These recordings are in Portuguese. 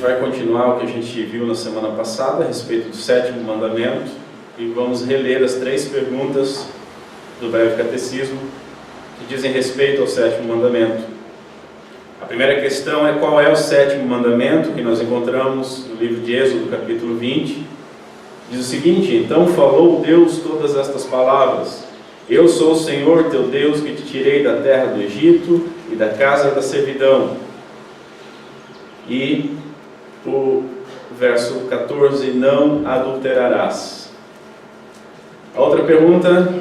vai continuar o que a gente viu na semana passada a respeito do sétimo mandamento e vamos reler as 3 perguntas do breve catecismo que dizem respeito ao sétimo mandamento. A primeira questão é: qual é o sétimo mandamento, que nós encontramos no livro de Êxodo, capítulo 20. Diz o seguinte: então falou Deus todas estas palavras: eu sou o Senhor teu Deus, que te tirei da terra do Egito e da casa da servidão. E o verso 14: não adulterarás. A outra pergunta: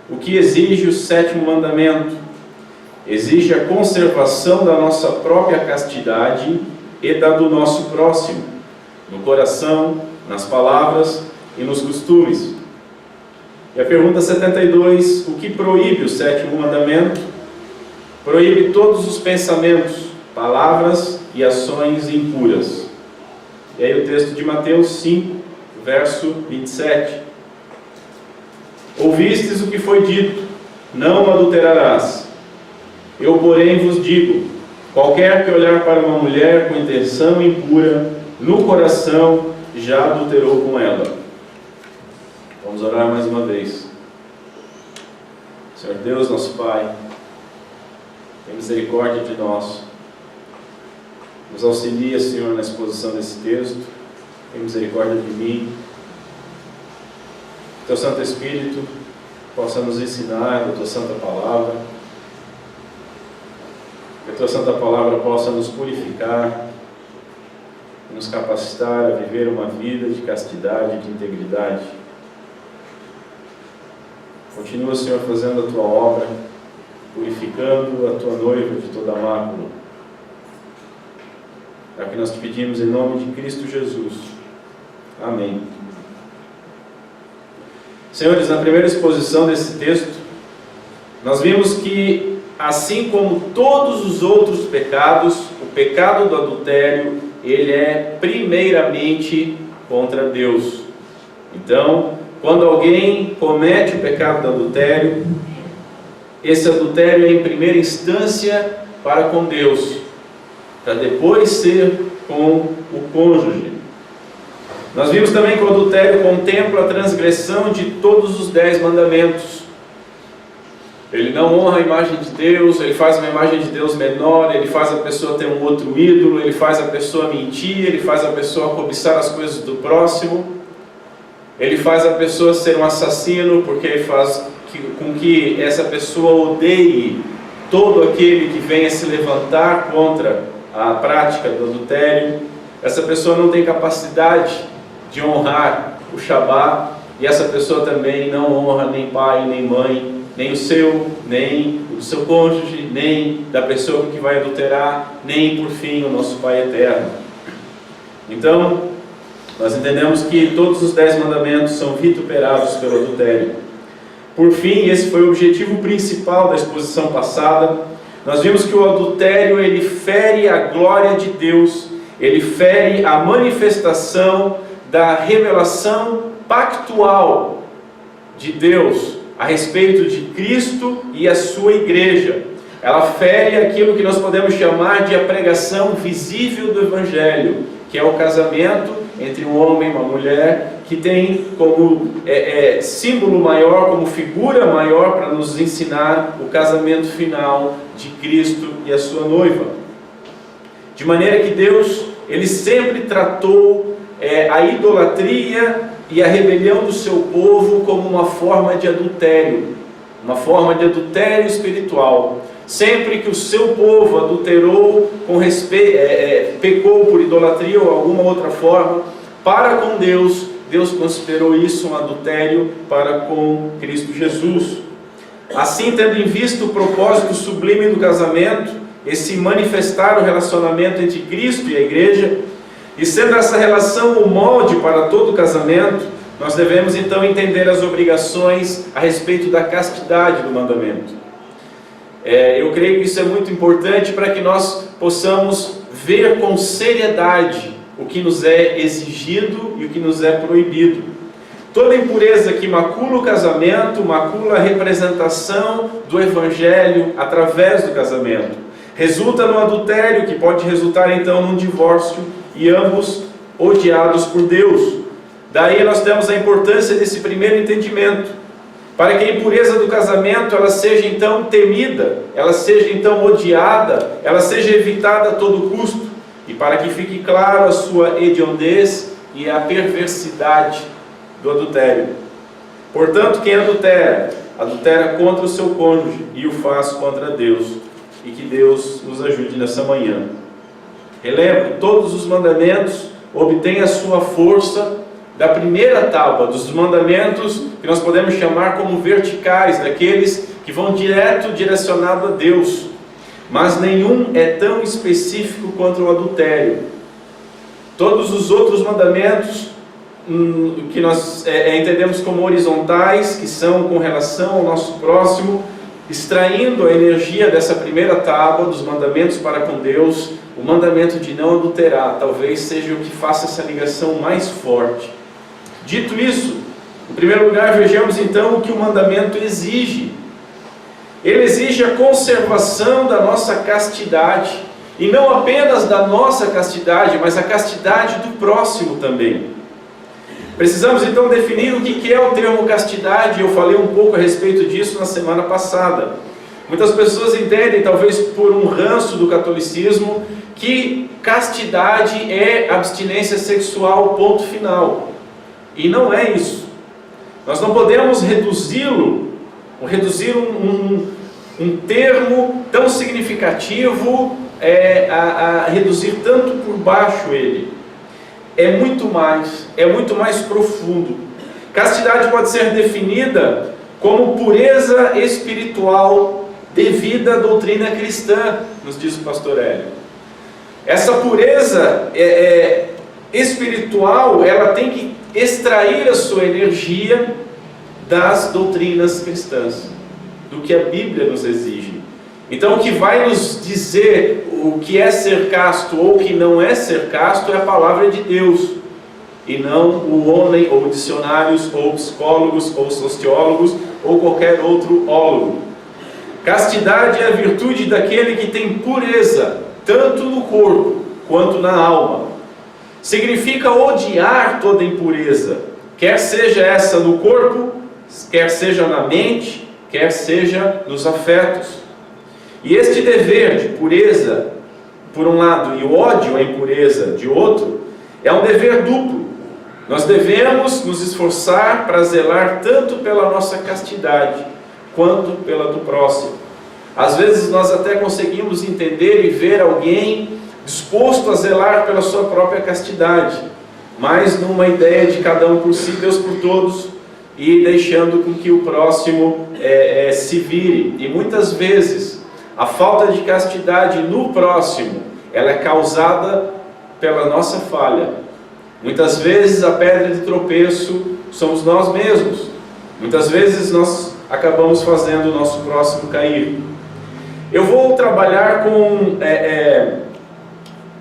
o que exige o sétimo mandamento? Exige a conservação da nossa própria castidade e da do nosso próximo, no coração, nas palavras e nos costumes. E a pergunta 72: o que proíbe o sétimo mandamento? Proíbe todos os pensamentos, palavras e ações impuras. E aí o texto de Mateus 5, verso 27. Ouvistes o que foi dito: não adulterarás. Eu, porém, vos digo: qualquer que olhar para uma mulher com intenção impura, no coração já adulterou com ela. Vamos orar mais uma vez. Senhor Deus, nosso Pai, tem misericórdia de nós. Nos auxilia, Senhor, na exposição desse texto. Tem misericórdia de mim. Teu Santo Espírito possa nos ensinar a Tua Santa Palavra. Que a Tua Santa Palavra possa nos purificar, nos capacitar a viver uma vida de castidade, de integridade. Continua, Senhor, fazendo a Tua obra, purificando a Tua noiva de toda mácula. É o que nós te pedimos em nome de Cristo Jesus. Amém. Senhores, na primeira exposição desse texto, nós vimos que, assim como todos os outros pecados, o pecado do adultério, ele é primeiramente contra Deus. Então, quando alguém comete o pecado do adultério, esse adultério é em primeira instância para com Deus, para depois ser com o cônjuge. Nós vimos também que o adultério contempla a transgressão de todos os 10 mandamentos. Ele não honra a imagem de Deus, ele faz uma imagem de Deus menor, ele faz a pessoa ter um outro ídolo, ele faz a pessoa mentir, ele faz a pessoa cobiçar as coisas do próximo, ele faz a pessoa ser um assassino, porque ele faz com que essa pessoa odeie todo aquele que venha se levantar contra a prática do adultério. Essa pessoa não tem capacidade de honrar o Shabá, e essa pessoa também não honra nem pai, nem mãe, nem o seu, nem o do seu cônjuge, nem da pessoa que vai adulterar, nem, por fim, o nosso Pai Eterno. Então, nós entendemos que todos os 10 mandamentos são vituperados pelo adultério. Por fim, esse foi o objetivo principal da exposição passada. Nós vimos que o adultério, ele fere a glória de Deus, ele fere a manifestação da revelação pactual de Deus a respeito de Cristo e a sua igreja. Ela fere aquilo que nós podemos chamar de a pregação visível do Evangelho, que é o casamento entre um homem e uma mulher, que tem como símbolo maior, como figura maior para nos ensinar o casamento final de Cristo e a sua noiva. De maneira que Deus, ele sempre tratou a idolatria e a rebelião do seu povo como uma forma de adultério espiritual. Sempre que o seu povo adulterou pecou por idolatria ou alguma outra forma para com Deus, Deus considerou isso um adultério para com Cristo Jesus. Assim, tendo em vista o propósito sublime do casamento, esse manifestar o relacionamento entre Cristo e a igreja, e sendo essa relação o molde para todo o casamento, nós devemos então entender as obrigações a respeito da castidade do mandamento. Eu creio que isso é muito importante para que nós possamos ver com seriedade o que nos é exigido e o que nos é proibido. Toda impureza que macula o casamento, macula a representação do Evangelho através do casamento. Resulta no adultério, que pode resultar então num divórcio, e ambos odiados por Deus. Daí nós temos a importância desse primeiro entendimento, para que a impureza do casamento ela seja então temida, ela seja então odiada, ela seja evitada a todo custo, e para que fique claro a sua hediondez e a perversidade do adultério. Portanto, quem adultera, adultera contra o seu cônjuge e o faz contra Deus, e que Deus nos ajude nessa manhã. Relembro, todos os mandamentos obtêm a sua força da primeira tábua, dos mandamentos que nós podemos chamar como verticais, daqueles que vão direcionado a Deus, mas nenhum é tão específico quanto o adultério. Todos os outros mandamentos que nós entendemos como horizontais, que são com relação ao nosso próximo, extraindo a energia dessa primeira tábua dos mandamentos para com Deus, o mandamento de não adulterar talvez seja o que faça essa ligação mais forte. Dito isso, em primeiro lugar, vejamos então o que o mandamento exige. Ele exige a conservação da nossa castidade, e não apenas da nossa castidade, mas a castidade do próximo também. Precisamos então definir o que é o termo castidade. Eu falei um pouco a respeito disso na semana passada. Muitas pessoas entendem, talvez por um ranço do catolicismo, que castidade é abstinência sexual, ponto final. E não é isso. Nós não podemos reduzir um termo tão significativo, a reduzir tanto por baixo ele. É muito mais profundo. Castidade pode ser definida como pureza espiritual devido à doutrina cristã, nos diz o pastor Hélio. Essa pureza espiritual, ela tem que extrair a sua energia das doutrinas cristãs, do que a Bíblia nos exige. Então, o que vai nos dizer o que é ser casto ou o que não é ser casto é a palavra de Deus, e não o homem, ou dicionários, ou psicólogos, ou sociólogos, ou qualquer outro ólogo. Castidade é a virtude daquele que tem pureza, tanto no corpo quanto na alma. Significa odiar toda impureza, quer seja essa no corpo, quer seja na mente, quer seja nos afetos. E este dever de pureza, por um lado, e o ódio à impureza, de outro, é um dever duplo. Nós devemos nos esforçar para zelar tanto pela nossa castidade, quanto pela do próximo. Às vezes nós até conseguimos entender e ver alguém disposto a zelar pela sua própria castidade, mas numa ideia de cada um por si, Deus por todos, e deixando com que o próximo se vire. E muitas vezes a falta de castidade no próximo, ela é causada pela nossa falha. Muitas vezes a pedra de tropeço somos nós mesmos. Muitas vezes nós acabamos fazendo o nosso próximo cair. Eu vou trabalhar com,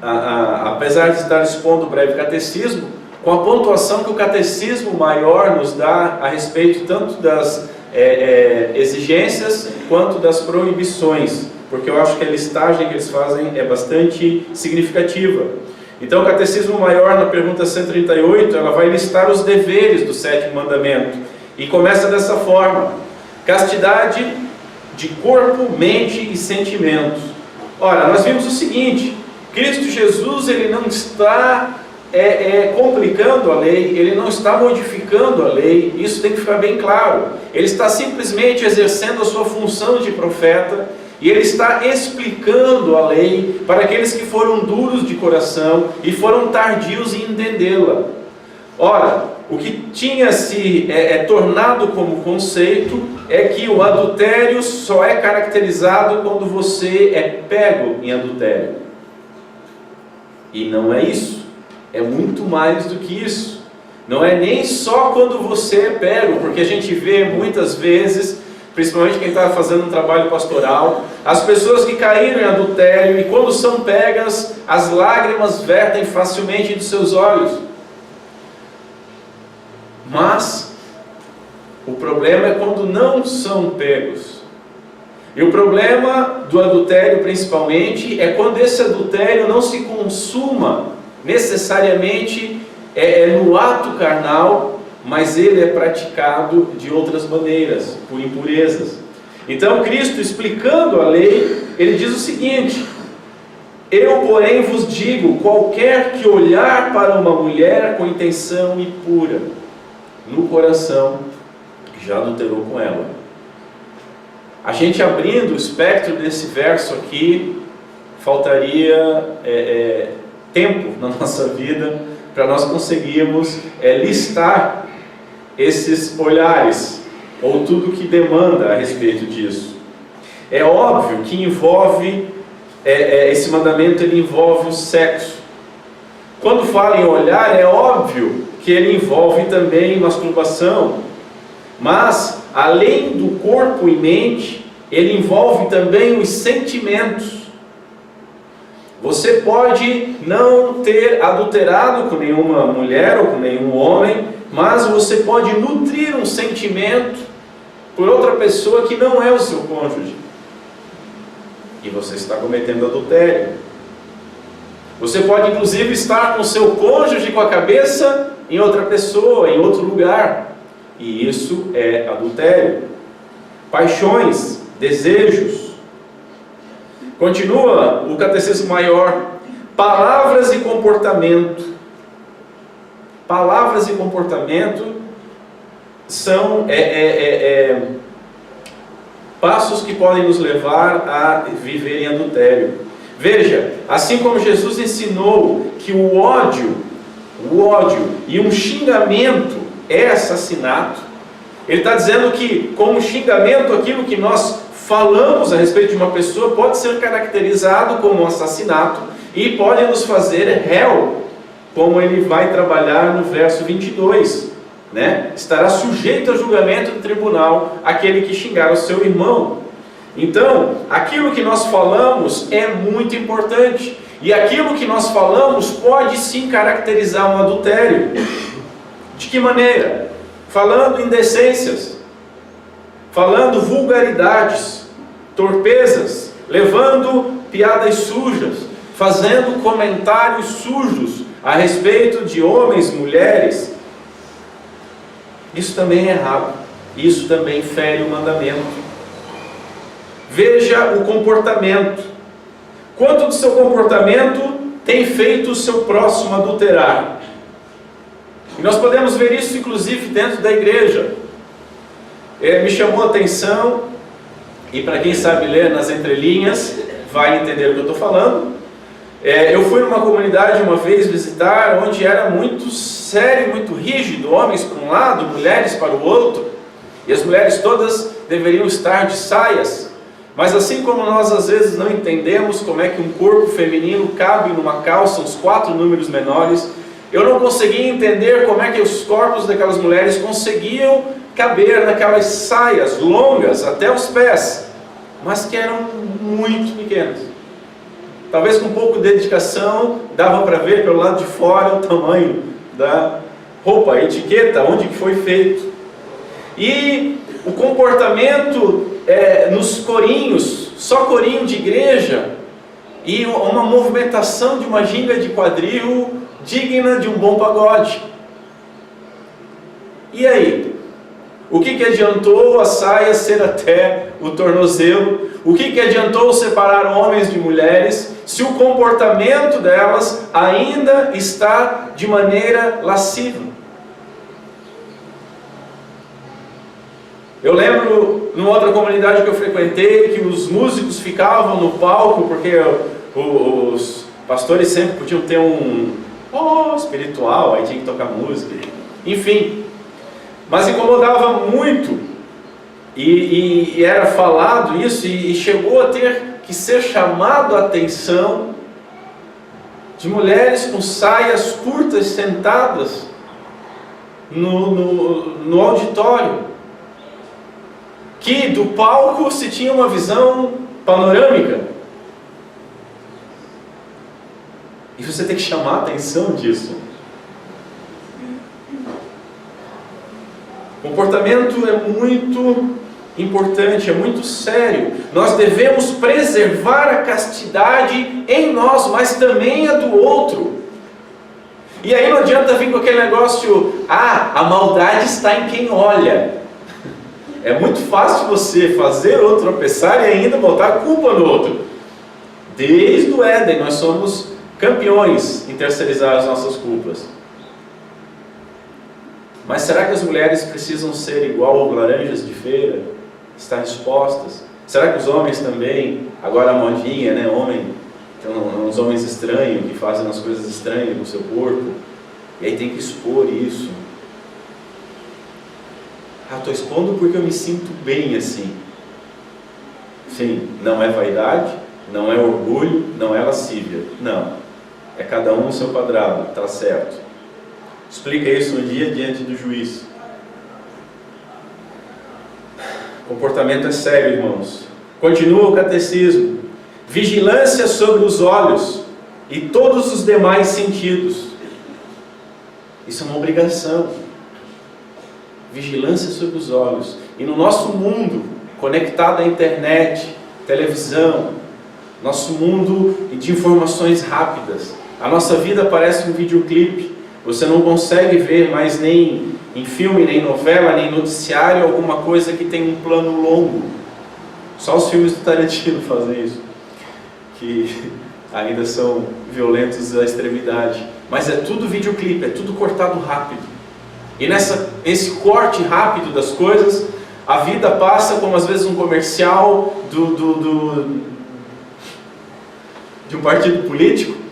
apesar de estar expondo o breve catecismo, com a pontuação que o catecismo maior nos dá a respeito tanto das exigências quanto das proibições, porque eu acho que a listagem que eles fazem é bastante significativa. Então o catecismo maior, na pergunta 138, ela vai listar os deveres do sétimo mandamento, e começa dessa forma: castidade de corpo, mente e sentimentos. Ora, nós vimos o seguinte: Cristo Jesus, ele não está complicando a lei, ele não está modificando a lei, isso tem que ficar bem claro. Ele está simplesmente exercendo a sua função de profeta, e ele está explicando a lei para aqueles que foram duros de coração e foram tardios em entendê-la. Ora, o que tinha se tornado como conceito é que o adultério só é caracterizado quando você é pego em adultério. E não é isso. É muito mais do que isso. Não é nem só quando você é pego, porque a gente vê muitas vezes, principalmente quem está fazendo um trabalho pastoral, as pessoas que caíram em adultério e quando são pegas, as lágrimas vertem facilmente dos seus olhos. Mas o problema é quando não são pegos. E o problema do adultério principalmente é quando esse adultério não se consuma necessariamente no ato carnal, mas ele é praticado de outras maneiras, por impurezas. Então Cristo, explicando a lei, ele diz o seguinte: eu, porém, vos digo, qualquer que olhar para uma mulher com intenção impura no coração, já adulterou com ela. A gente abrindo o espectro desse verso aqui, faltaria tempo na nossa vida para nós conseguirmos listar esses olhares, ou tudo que demanda a respeito disso. É óbvio que envolve, esse mandamento ele envolve o sexo. Quando fala em olhar, é óbvio que ele envolve também masturbação, mas além do corpo e mente, ele envolve também os sentimentos. Você pode não ter adulterado com nenhuma mulher ou com nenhum homem, mas você pode nutrir um sentimento por outra pessoa que não é o seu cônjuge, e você está cometendo adultério. Você pode inclusive estar com o seu cônjuge com a cabeça em outra pessoa, em outro lugar, e isso é adultério. Paixões, desejos. Continua o Catecismo Maior: palavras e comportamento. Palavras e comportamento são passos que podem nos levar a viver em adultério. Veja, assim como Jesus ensinou que o ódio e um xingamento é assassinato, ele está dizendo que, como xingamento, aquilo que nós falamos a respeito de uma pessoa pode ser caracterizado como um assassinato e pode nos fazer réu, como ele vai trabalhar no verso 22, né? Estará sujeito a julgamento do tribunal aquele que xingar o seu irmão. Então, aquilo que nós falamos é muito importante, e aquilo que nós falamos pode sim caracterizar um adultério. De que maneira? Falando indecências, falando vulgaridades, torpezas, levando piadas sujas, fazendo comentários sujos a respeito de homens, mulheres. Isso também é errado, isso também fere o mandamento. Veja o comportamento. Quanto do seu comportamento tem feito o seu próximo adulterar? E nós podemos ver isso inclusive dentro da igreja. Me chamou a atenção, e para quem sabe ler nas entrelinhas, vai entender o que eu estou falando. Eu fui numa comunidade uma vez visitar, onde era muito sério, muito rígido, homens para um lado, mulheres para o outro, e as mulheres todas deveriam estar de saias. Mas assim como nós às vezes não entendemos como é que um corpo feminino cabe numa calça uns 4 números menores, eu não conseguia entender como é que os corpos daquelas mulheres conseguiam caber naquelas saias longas até os pés, mas que eram muito pequenas. Talvez com um pouco de dedicação dava para ver pelo lado de fora o tamanho da roupa, a etiqueta, onde que foi feito. E o comportamento nos corinhos, só corinho de igreja, e uma movimentação de uma ginga de quadril digna de um bom pagode. E aí? O que adiantou a saia ser até o tornozelo? O que adiantou separar homens de mulheres, se o comportamento delas ainda está de maneira lasciva? Eu lembro, numa outra comunidade que eu frequentei, que os músicos ficavam no palco, porque os pastores sempre podiam ter um espiritual, aí tinha que tocar música, enfim. Mas incomodava muito, e era falado isso, e chegou a ter que ser chamado a atenção de mulheres com saias curtas sentadas no auditório, que do palco se tinha uma visão panorâmica, e você tem que chamar a atenção disso. O comportamento é muito importante, é muito sério. Nós devemos preservar a castidade em nós, mas também a do outro. E aí não adianta vir com aquele negócio, a maldade está em quem olha. É muito fácil você fazer outro tropeçar e ainda botar a culpa no outro. Desde o Éden nós somos campeões em terceirizar as nossas culpas. Mas será que as mulheres precisam ser igual laranjas de feira? Estar expostas? Será que os homens também? Agora a modinha, né? Uns homens estranhos que fazem as coisas estranhas com o seu corpo. E aí tem que expor isso. Estou expondo porque eu me sinto bem assim. Sim, não é vaidade, não é orgulho, não é lascívia. Não. É cada um no seu quadrado, está certo. Explica isso um dia diante do juiz. Comportamento é sério, irmãos. Continua o catecismo. Vigilância sobre os olhos e todos os demais sentidos. Isso é uma obrigação. Vigilância sobre os olhos. E no nosso mundo, conectado à internet, televisão, nosso mundo de informações rápidas, a nossa vida parece um videoclipe. Você não consegue ver mais nem em filme, nem novela, nem noticiário alguma coisa que tem um plano longo. Só os filmes do Tarantino fazem isso, que ainda são violentos à extremidade. Mas é tudo videoclipe, é tudo cortado rápido. E nesse corte rápido das coisas, a vida passa como às vezes um comercial de um partido político,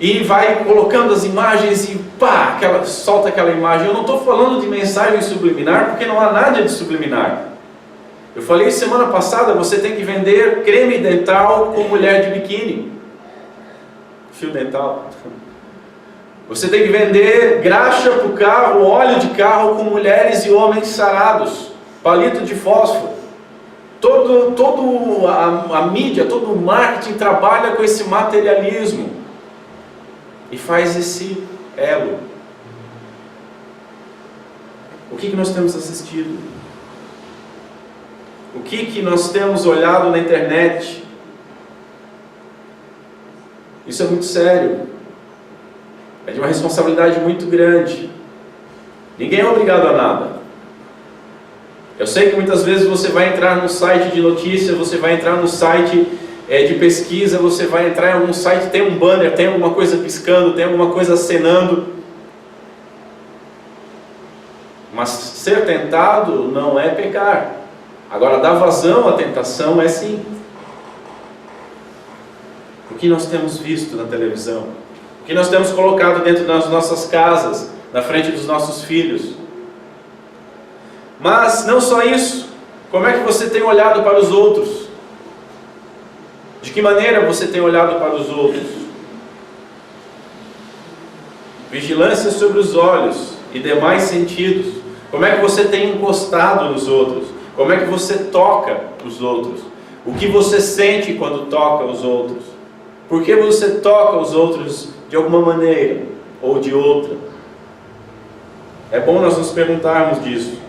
e vai colocando as imagens e pá, solta aquela imagem. Eu não estou falando de mensagem subliminar, porque não há nada de subliminar. Eu falei semana passada, você tem que vender creme dental com mulher de biquíni, fio dental. Você tem que vender graxa para o carro, óleo de carro com mulheres e homens sarados, palito de fósforo. A mídia, todo o marketing trabalha com esse materialismo e faz esse elo. O que nós temos assistido? O que nós temos olhado na internet? Isso é muito sério. É de uma responsabilidade muito grande. Ninguém é obrigado a nada. Eu sei que muitas vezes você vai entrar num site de notícias, você vai entrar num site de pesquisa, você vai entrar em algum site, tem um banner, tem alguma coisa piscando, tem alguma coisa acenando. Mas ser tentado não é pecar. Agora, dar vazão à tentação é sim. O que nós temos visto na televisão? O que nós temos colocado dentro das nossas casas, na frente dos nossos filhos? Mas não só isso. Como é que você tem olhado para os outros? De que maneira você tem olhado para os outros? Vigilância sobre os olhos e demais sentidos. Como é que você tem encostado nos outros? Como é que você toca os outros? O que você sente quando toca os outros? Por que você toca os outros de alguma maneira ou de outra? É bom nós nos perguntarmos disso.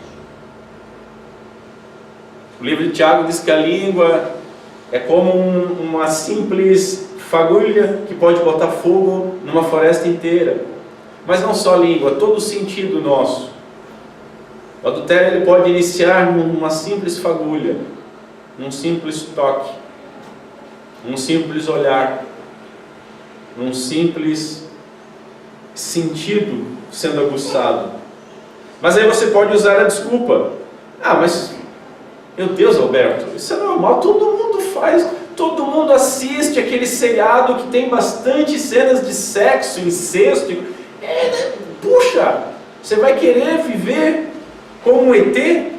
O livro de Tiago diz que a língua é como uma simples fagulha que pode botar fogo numa floresta inteira. Mas não só a língua, todo o sentido nosso. O adultério ele pode iniciar numa simples fagulha, num simples toque, num simples olhar, num simples sentido sendo aguçado. Mas aí você pode usar a desculpa. Mas, meu Deus, Alberto, isso é normal, todo mundo faz, todo mundo assiste aquele seriado que tem bastante cenas de sexo, incesto. Puxa, você vai querer viver como um ET?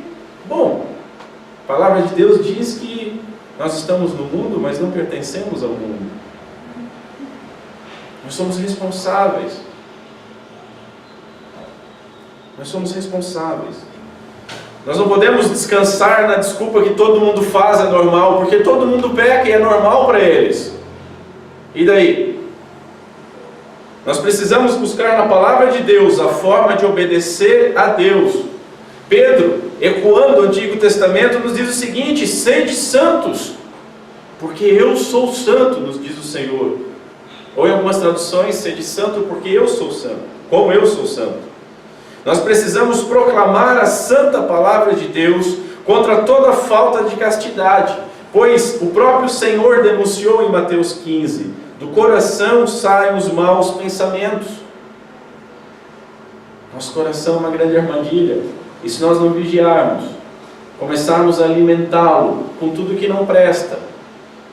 Bom, a palavra de Deus diz que nós estamos no mundo, mas não pertencemos ao mundo. Nós somos responsáveis. Nós somos responsáveis. Nós não podemos descansar na desculpa que todo mundo faz é normal, porque todo mundo peca e é normal para eles. E daí? Nós precisamos buscar na palavra de Deus a forma de obedecer a Deus. Pedro, ecoando o Antigo Testamento, nos diz o seguinte: sede santos, porque eu sou santo, nos diz o Senhor. Ou em algumas traduções, sede santo porque eu sou santo, como eu sou santo. Nós precisamos proclamar a santa palavra de Deus contra toda falta de castidade, pois o próprio Senhor denunciou em Mateus 15, do coração saem os maus pensamentos. Nosso coração é uma grande armadilha, e se nós não vigiarmos, começarmos a alimentá-lo com tudo que não presta,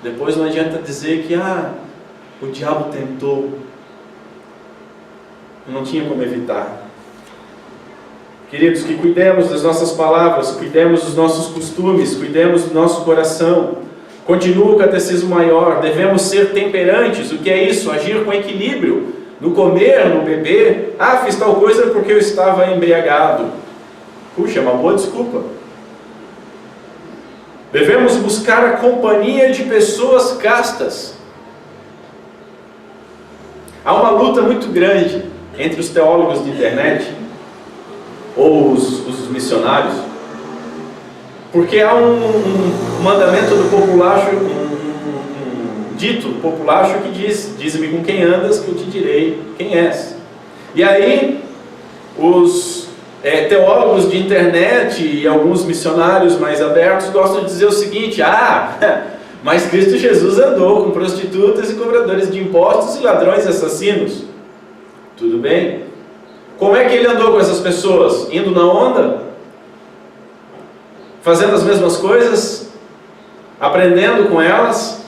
depois não adianta dizer que o diabo tentou, não tinha como evitar. Queridos, que cuidemos das nossas palavras, cuidemos dos nossos costumes, cuidemos do nosso coração. Continua o catecismo maior, devemos ser temperantes. O que é isso? Agir com equilíbrio, no comer, no beber. Fiz tal coisa porque eu estava embriagado. Puxa, é uma boa desculpa. Devemos buscar a companhia de pessoas castas. Há uma luta muito grande entre os teólogos de internet, ou os missionários, porque há um mandamento do populacho, um dito do populacho que diz: dize-me com quem andas que eu te direi quem és. E aí os teólogos de internet e alguns missionários mais abertos gostam de dizer o seguinte: mas Cristo Jesus andou com prostitutas e cobradores de impostos e ladrões e assassinos. Tudo bem. Como é que ele andou com essas pessoas? Indo na onda? Fazendo as mesmas coisas? Aprendendo com elas?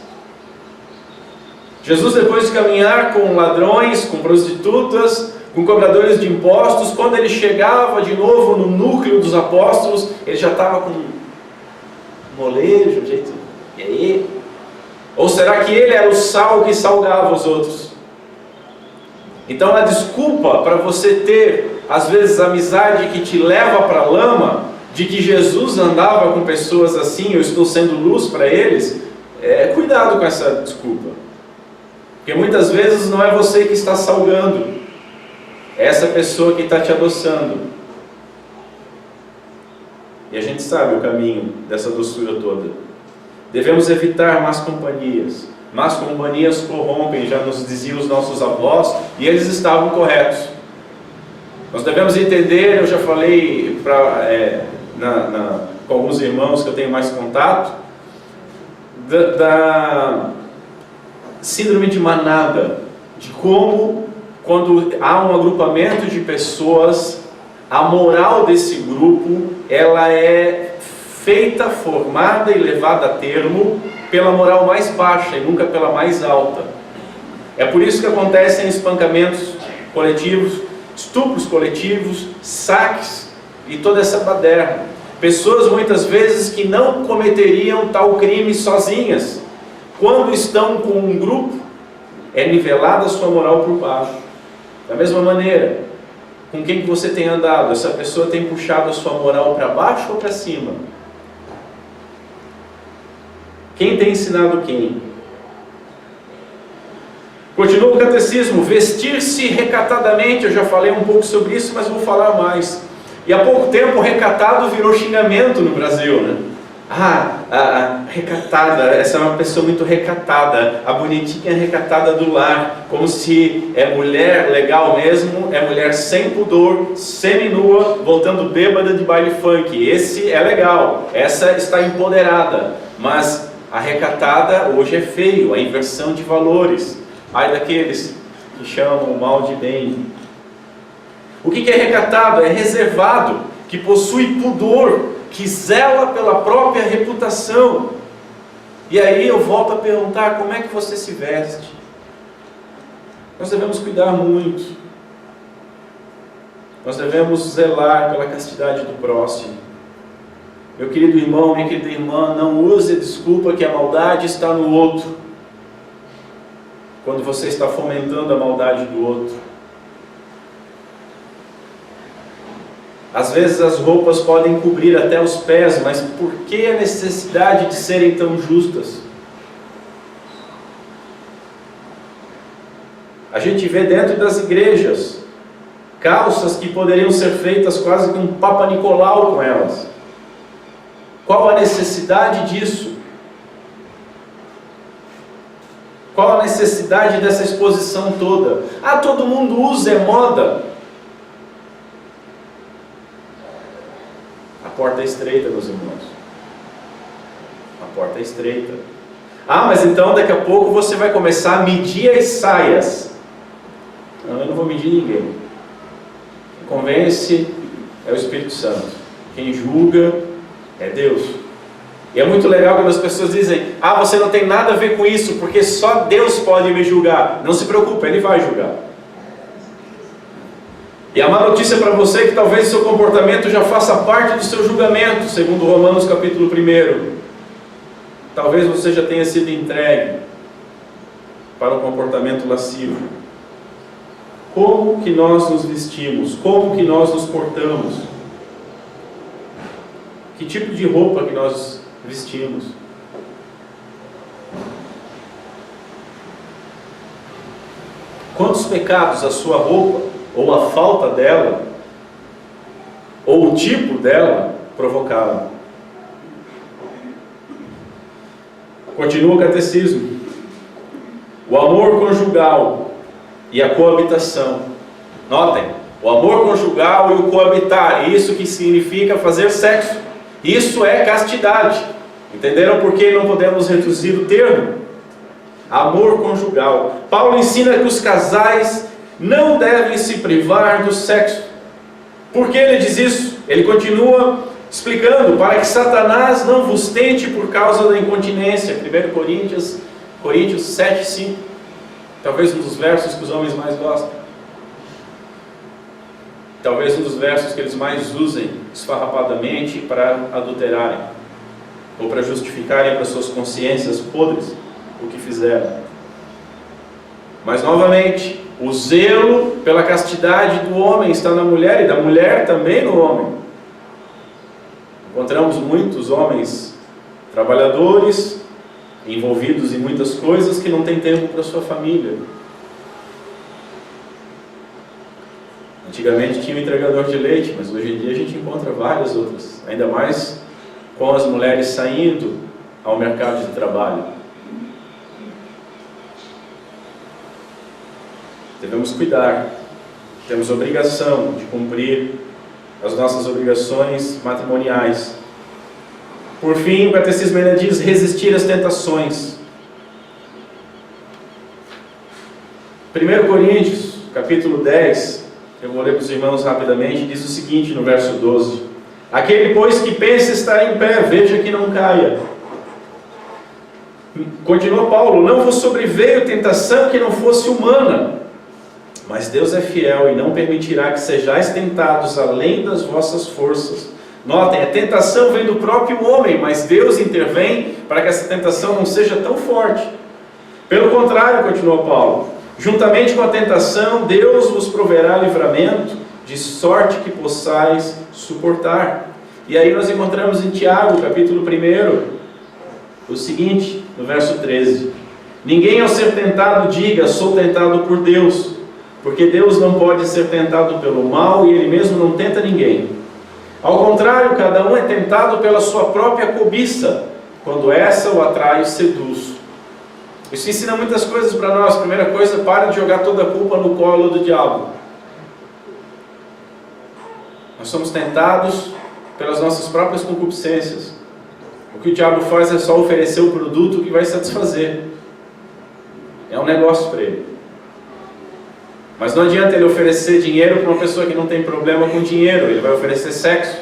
Jesus, depois de caminhar com ladrões, com prostitutas, com cobradores de impostos, quando ele chegava de novo no núcleo dos apóstolos, ele já estava com molejo, jeito, e aí? Ou será que ele era o sal que salgava os outros? Então a desculpa para você ter, às vezes, amizade que te leva para a lama, de que Jesus andava com pessoas assim, eu estou sendo luz para eles, cuidado com essa desculpa. Porque muitas vezes não é você que está salgando, é essa pessoa que está te adoçando. E a gente sabe o caminho dessa doçura toda. Devemos evitar más companhias. Más companhias corrompem, já nos diziam os nossos avós, e eles estavam corretos. Nós devemos entender, eu já falei com alguns irmãos que eu tenho mais contato, da síndrome de manada, de como, quando há um agrupamento de pessoas, a moral desse grupo, ela é feita, formada e levada a termo pela moral mais baixa e nunca pela mais alta. É por isso que acontecem espancamentos coletivos, estupros coletivos, saques e toda essa baderna. Pessoas muitas vezes que não cometeriam tal crime sozinhas, quando estão com um grupo, é nivelada a sua moral por baixo. Da mesma maneira, com quem que você tem andado? Essa pessoa tem puxado a sua moral para baixo ou para cima? Quem tem ensinado quem? Continua o catecismo: vestir-se recatadamente. Eu já falei um pouco sobre isso, mas vou falar mais. E há pouco tempo recatado virou xingamento no Brasil, né? Recatada, essa é uma pessoa muito recatada, a bonitinha recatada do lar, como se é mulher legal mesmo, é mulher sem pudor, seminua, voltando bêbada de baile funk. Esse é legal, essa está empoderada, mas a recatada hoje é feio, a inversão de valores. Ai daqueles que chamam o mal de bem. O que é recatado? É reservado, que possui pudor, que zela pela própria reputação. E aí eu volto a perguntar: como é que você se veste? Nós devemos cuidar muito. Nós devemos zelar pela castidade do próximo. Meu querido irmão, minha querida irmã, não use a desculpa que a maldade está no outro, quando você está fomentando a maldade do outro. Às vezes as roupas podem cobrir até os pés, mas por que a necessidade de serem tão justas? A gente vê dentro das igrejas calças que poderiam ser feitas quase com um Papa Nicolau com elas. Qual a necessidade disso? Qual a necessidade dessa exposição toda? Ah, todo mundo usa, é moda. A porta é estreita, meus irmãos. A porta é estreita. Ah, mas então daqui a pouco você vai começar a medir as saias. Não, eu não vou medir ninguém. Quem convence é o Espírito Santo. Quem julga é Deus. E é muito legal quando as pessoas dizem: ah, você não tem nada a ver com isso, porque só Deus pode me julgar. Não se preocupe, Ele vai julgar. E a má notícia para você é que talvez o seu comportamento já faça parte do seu julgamento, segundo Romanos capítulo 1. Talvez você já tenha sido entregue para um comportamento lascivo. Como que nós nos vestimos? Como que nós nos portamos? Que tipo de roupa que nós vestimos? Quantos pecados a sua roupa, ou a falta dela, ou o tipo dela, provocaram? Continua o catecismo. O amor conjugal e a coabitação. Notem, o amor conjugal e o coabitar, isso que significa fazer sexo. Isso é castidade. Entenderam por que não podemos reduzir o termo? Amor conjugal. Paulo ensina que os casais não devem se privar do sexo. Por que ele diz isso? Ele continua explicando: para que Satanás não vos tente por causa da incontinência. 1 Coríntios 7:5. Talvez um dos versos que os homens mais gostam. Talvez um dos versos que eles mais usem esfarrapadamente para adulterarem, ou para justificarem para suas consciências podres o que fizeram. Mas novamente, o zelo pela castidade do homem está na mulher, e da mulher também no homem. Encontramos muitos homens trabalhadores, envolvidos em muitas coisas, que não têm tempo para sua família. Antigamente tinha um entregador de leite, mas hoje em dia a gente encontra várias outras, ainda mais com as mulheres saindo ao mercado de trabalho. Devemos cuidar, temos obrigação de cumprir as nossas obrigações matrimoniais. Por fim, o catecismo ainda diz: resistir às tentações. 1 Coríntios, capítulo 10, eu vou ler para os irmãos rapidamente, diz o seguinte no verso 12: aquele, pois, que pensa estar em pé, veja que não caia. Continua Paulo: não vos sobreveio tentação que não fosse humana, mas Deus é fiel e não permitirá que sejais tentados além das vossas forças. Notem, a tentação vem do próprio homem, mas Deus intervém para que essa tentação não seja tão forte. Pelo contrário, continua Paulo, juntamente com a tentação, Deus vos proverá livramento, de sorte que possais suportar. E aí nós encontramos em Tiago, capítulo 1, o seguinte, no verso 13: ninguém ao ser tentado diga, sou tentado por Deus, porque Deus não pode ser tentado pelo mal, e Ele mesmo não tenta ninguém. Ao contrário, cada um é tentado pela sua própria cobiça, quando essa o atrai e seduz. Isso ensina muitas coisas para nós. Primeira coisa, pare de jogar toda a culpa no colo do diabo. Nós somos tentados pelas nossas próprias concupiscências. O que o diabo faz é só oferecer o produto que vai satisfazer. É um negócio para ele. Mas não adianta ele oferecer dinheiro para uma pessoa que não tem problema com dinheiro. Ele vai oferecer sexo.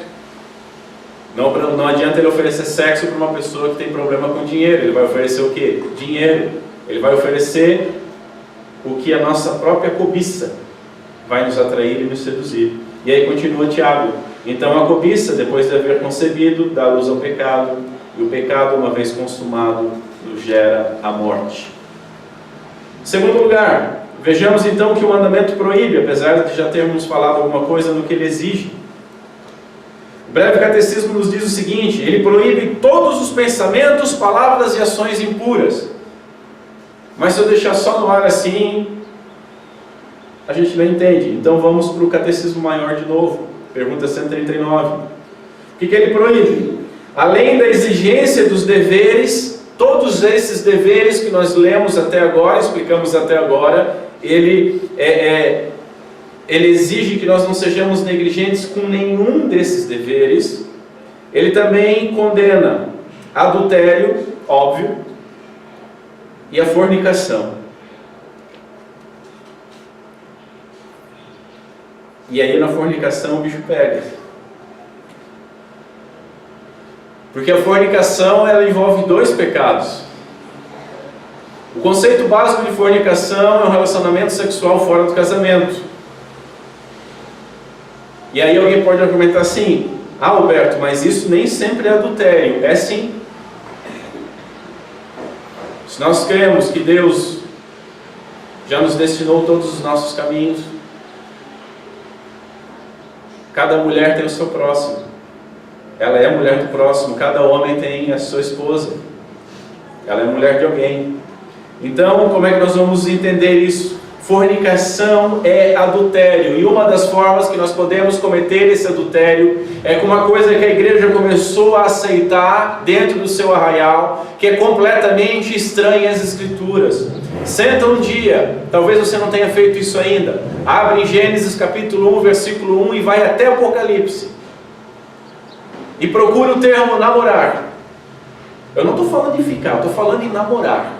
Não adianta ele oferecer sexo para uma pessoa que tem problema com dinheiro. Ele vai oferecer o quê? Dinheiro. Ele vai oferecer o que a nossa própria cobiça vai nos atrair e nos seduzir. E aí continua Tiago: então a cobiça, depois de haver concebido, dá luz ao pecado, e o pecado, uma vez consumado, gera a morte. Em segundo lugar, vejamos então que o mandamento proíbe, apesar de já termos falado alguma coisa no que ele exige. O breve catecismo nos diz o seguinte: ele proíbe todos os pensamentos, palavras e ações impuras. Mas se eu deixar só no ar assim, a gente não entende. Então vamos para o catecismo maior de novo, pergunta 139. O que ele proíbe? Além da exigência dos deveres, Todos esses deveres que nós lemos até agora, explicamos até agora, ele exige que nós não sejamos negligentes com nenhum desses deveres. Ele também condena adultério, óbvio, e a fornicação. E aí na fornicação o bicho pega. Porque a fornicação, ela envolve dois pecados. O conceito básico de fornicação é um relacionamento sexual fora do casamento. E aí alguém pode argumentar assim: ah, Alberto, mas isso nem sempre é adultério. É sim. Se nós cremos que Deus já nos destinou todos os nossos caminhos, cada mulher tem o seu próximo. Ela é a mulher do próximo. Cada homem tem a sua esposa. Ela é mulher de alguém. Então, como é que nós vamos entender isso? Fornicação é adultério. E uma das formas que nós podemos cometer esse adultério é com uma coisa que a igreja começou a aceitar dentro do seu arraial, que é completamente estranha às Escrituras. Senta um dia, talvez você não tenha feito isso ainda. Abre em Gênesis capítulo 1, versículo 1 e vai até Apocalipse. E procura o termo namorar. Eu não estou falando de ficar, eu estou falando em namorar.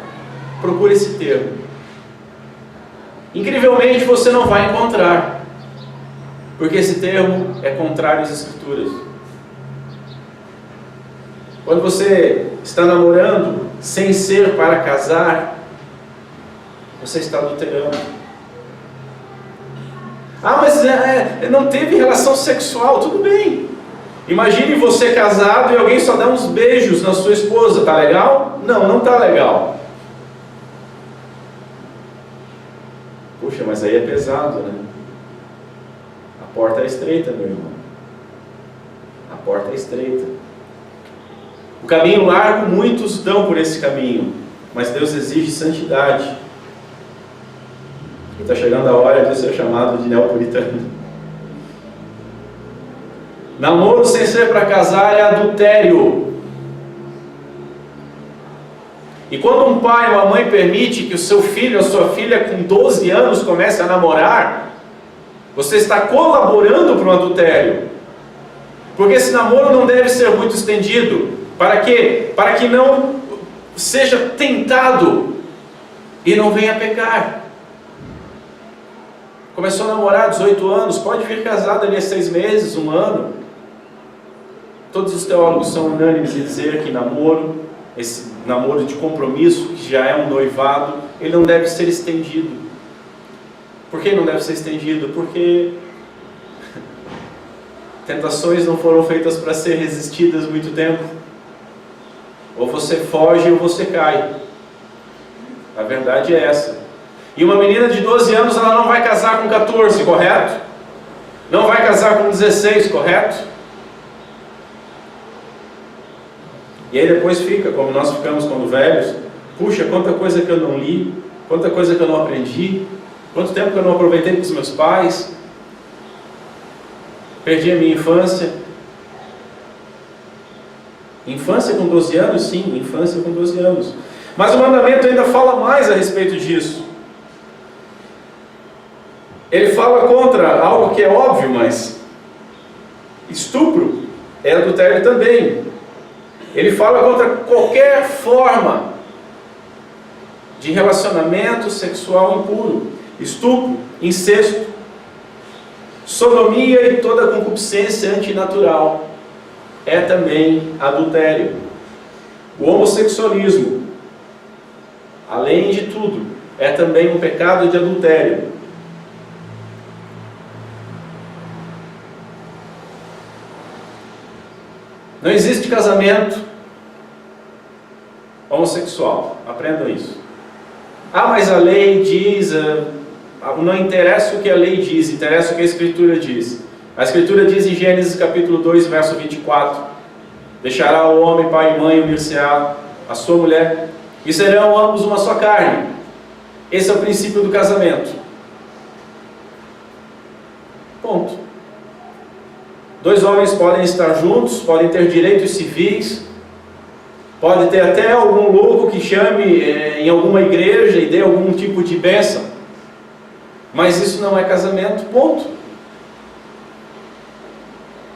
Procure esse termo. Incrivelmente você não vai encontrar, porque esse termo é contrário às Escrituras. Quando você está namorando sem ser para casar, você está adulterando. Ah, mas não teve relação sexual. Tudo bem. Imagine você casado e alguém só dá uns beijos na sua esposa. Tá legal? Não, não tá legal. Puxa, mas aí é pesado, né? A porta é estreita, meu irmão. A porta é estreita. O caminho largo, muitos dão por esse caminho, mas Deus exige santidade. E está chegando a hora de ser chamado de neopuritano. Namoro sem ser para casar é adultério. E quando um pai ou uma mãe permite que o seu filho ou a sua filha com 12 anos comece a namorar, você está colaborando para um adultério. Porque esse namoro não deve ser muito estendido. Para quê? Para que não seja tentado e não venha a pecar. Começou a namorar 18 anos, pode vir casado ali a 6 meses, 1 ano. Todos os teólogos são unânimes em dizer que namoro, esse namoro de compromisso, que já é um noivado, ele não deve ser estendido. Por que não deve ser estendido? Porque tentações não foram feitas para ser resistidas muito tempo. Ou você foge ou você cai. A verdade é essa. E uma menina de 12 anos, ela não vai casar com 14, correto? Não vai casar com 16, correto? E aí depois fica, como nós ficamos quando velhos: puxa, quanta coisa que eu não li, quanta coisa que eu não aprendi, quanto tempo que eu não aproveitei com os meus pais, perdi a minha infância. Infância com 12 anos? Sim, infância com 12 anos. Mas o mandamento ainda fala mais a respeito disso. Ele fala contra algo que é óbvio, mas estupro é adultério também. Ele fala contra qualquer forma de relacionamento sexual impuro. Estupro, incesto, sodomia e toda concupiscência antinatural é também adultério. O homossexualismo, além de tudo, é também um pecado de adultério. Não existe casamento homossexual. Aprendam isso. Ah, mas a lei diz... não interessa o que a lei diz, interessa o que a Escritura diz. A Escritura diz em Gênesis capítulo 2, verso 24: deixará o homem pai e mãe, unir-se-á a sua mulher, e serão ambos uma só carne. Esse é o princípio do casamento. Ponto. 2 homens podem estar juntos, podem ter direitos civis, Pode ter até algum louco que chame em alguma igreja e dê algum tipo de bênção. Mas isso não é casamento, ponto.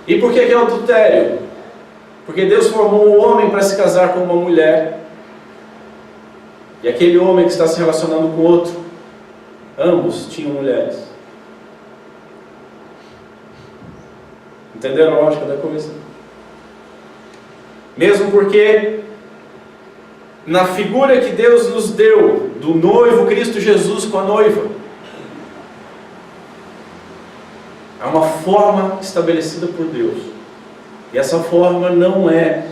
E por que é adultério? Porque Deus formou o homem para se casar com uma mulher. E aquele homem que está se relacionando com outro, ambos tinham mulheres. Entenderam a lógica da coisa? Mesmo porque na figura que Deus nos deu do noivo Cristo Jesus com a noiva, há uma forma estabelecida por Deus. E essa forma não é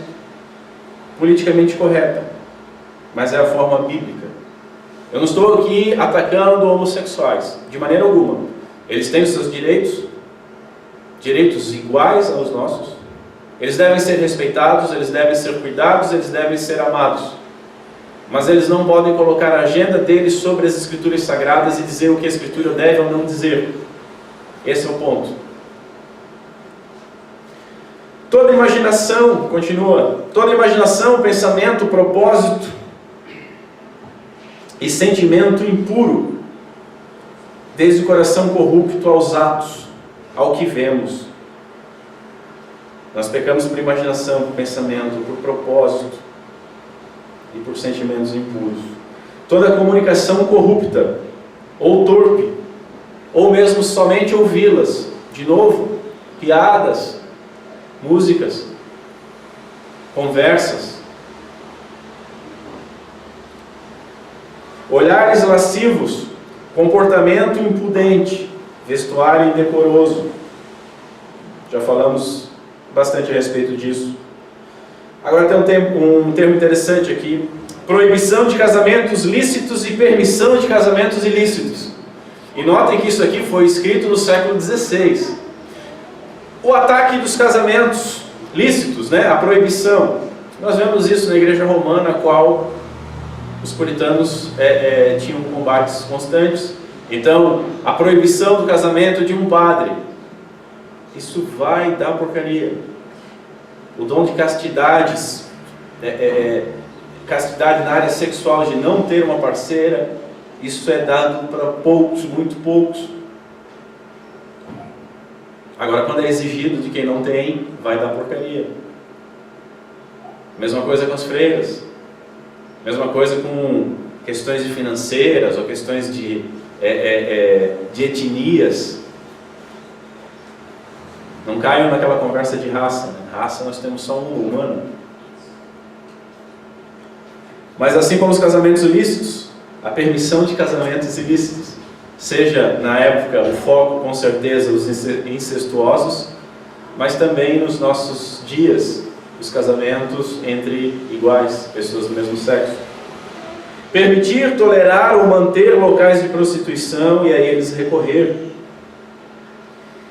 politicamente correta, mas é a forma bíblica. Eu não estou aqui atacando homossexuais, de maneira alguma. Eles têm os seus direitos iguais aos nossos. Eles devem ser respeitados, eles devem ser cuidados, eles devem ser amados. Mas eles não podem colocar a agenda deles sobre as Escrituras Sagradas e dizer o que a Escritura deve ou não dizer. Esse é o ponto. Toda imaginação, continua, toda imaginação, pensamento, propósito e sentimento impuro, desde o coração corrupto aos atos, ao que vemos. Nós pecamos por imaginação, por pensamento, por propósito e por sentimentos impuros. Toda comunicação corrupta, ou torpe, ou mesmo somente ouvi-las, de novo, piadas, músicas, conversas, olhares lascivos, comportamento impudente, vestuário indecoroso. Já falamos bastante a respeito disso. Agora tem um termo interessante aqui: proibição de casamentos lícitos e permissão de casamentos ilícitos. E notem que isso aqui foi escrito no século XVI. O ataque dos casamentos lícitos, a proibição. Nós vemos isso na igreja romana, a qual os puritanos tinham combates constantes. Então, a proibição do casamento de um padre, isso vai dar porcaria. O dom de castidades, castidade na área sexual, de não ter uma parceira, isso é dado para poucos, muito poucos. Agora, quando é exigido de quem não tem, vai dar porcaria. Mesma coisa com as freiras. Mesma coisa com questões financeiras ou questões de etnias. Não caiam naquela conversa de raça. Raça nós temos só uma humana. Mas assim como os casamentos ilícitos, a permissão de casamentos ilícitos, seja na época o foco com certeza os incestuosos, mas também nos nossos dias os casamentos entre iguais, pessoas do mesmo sexo. Permitir, tolerar ou manter locais de prostituição e a eles recorrer.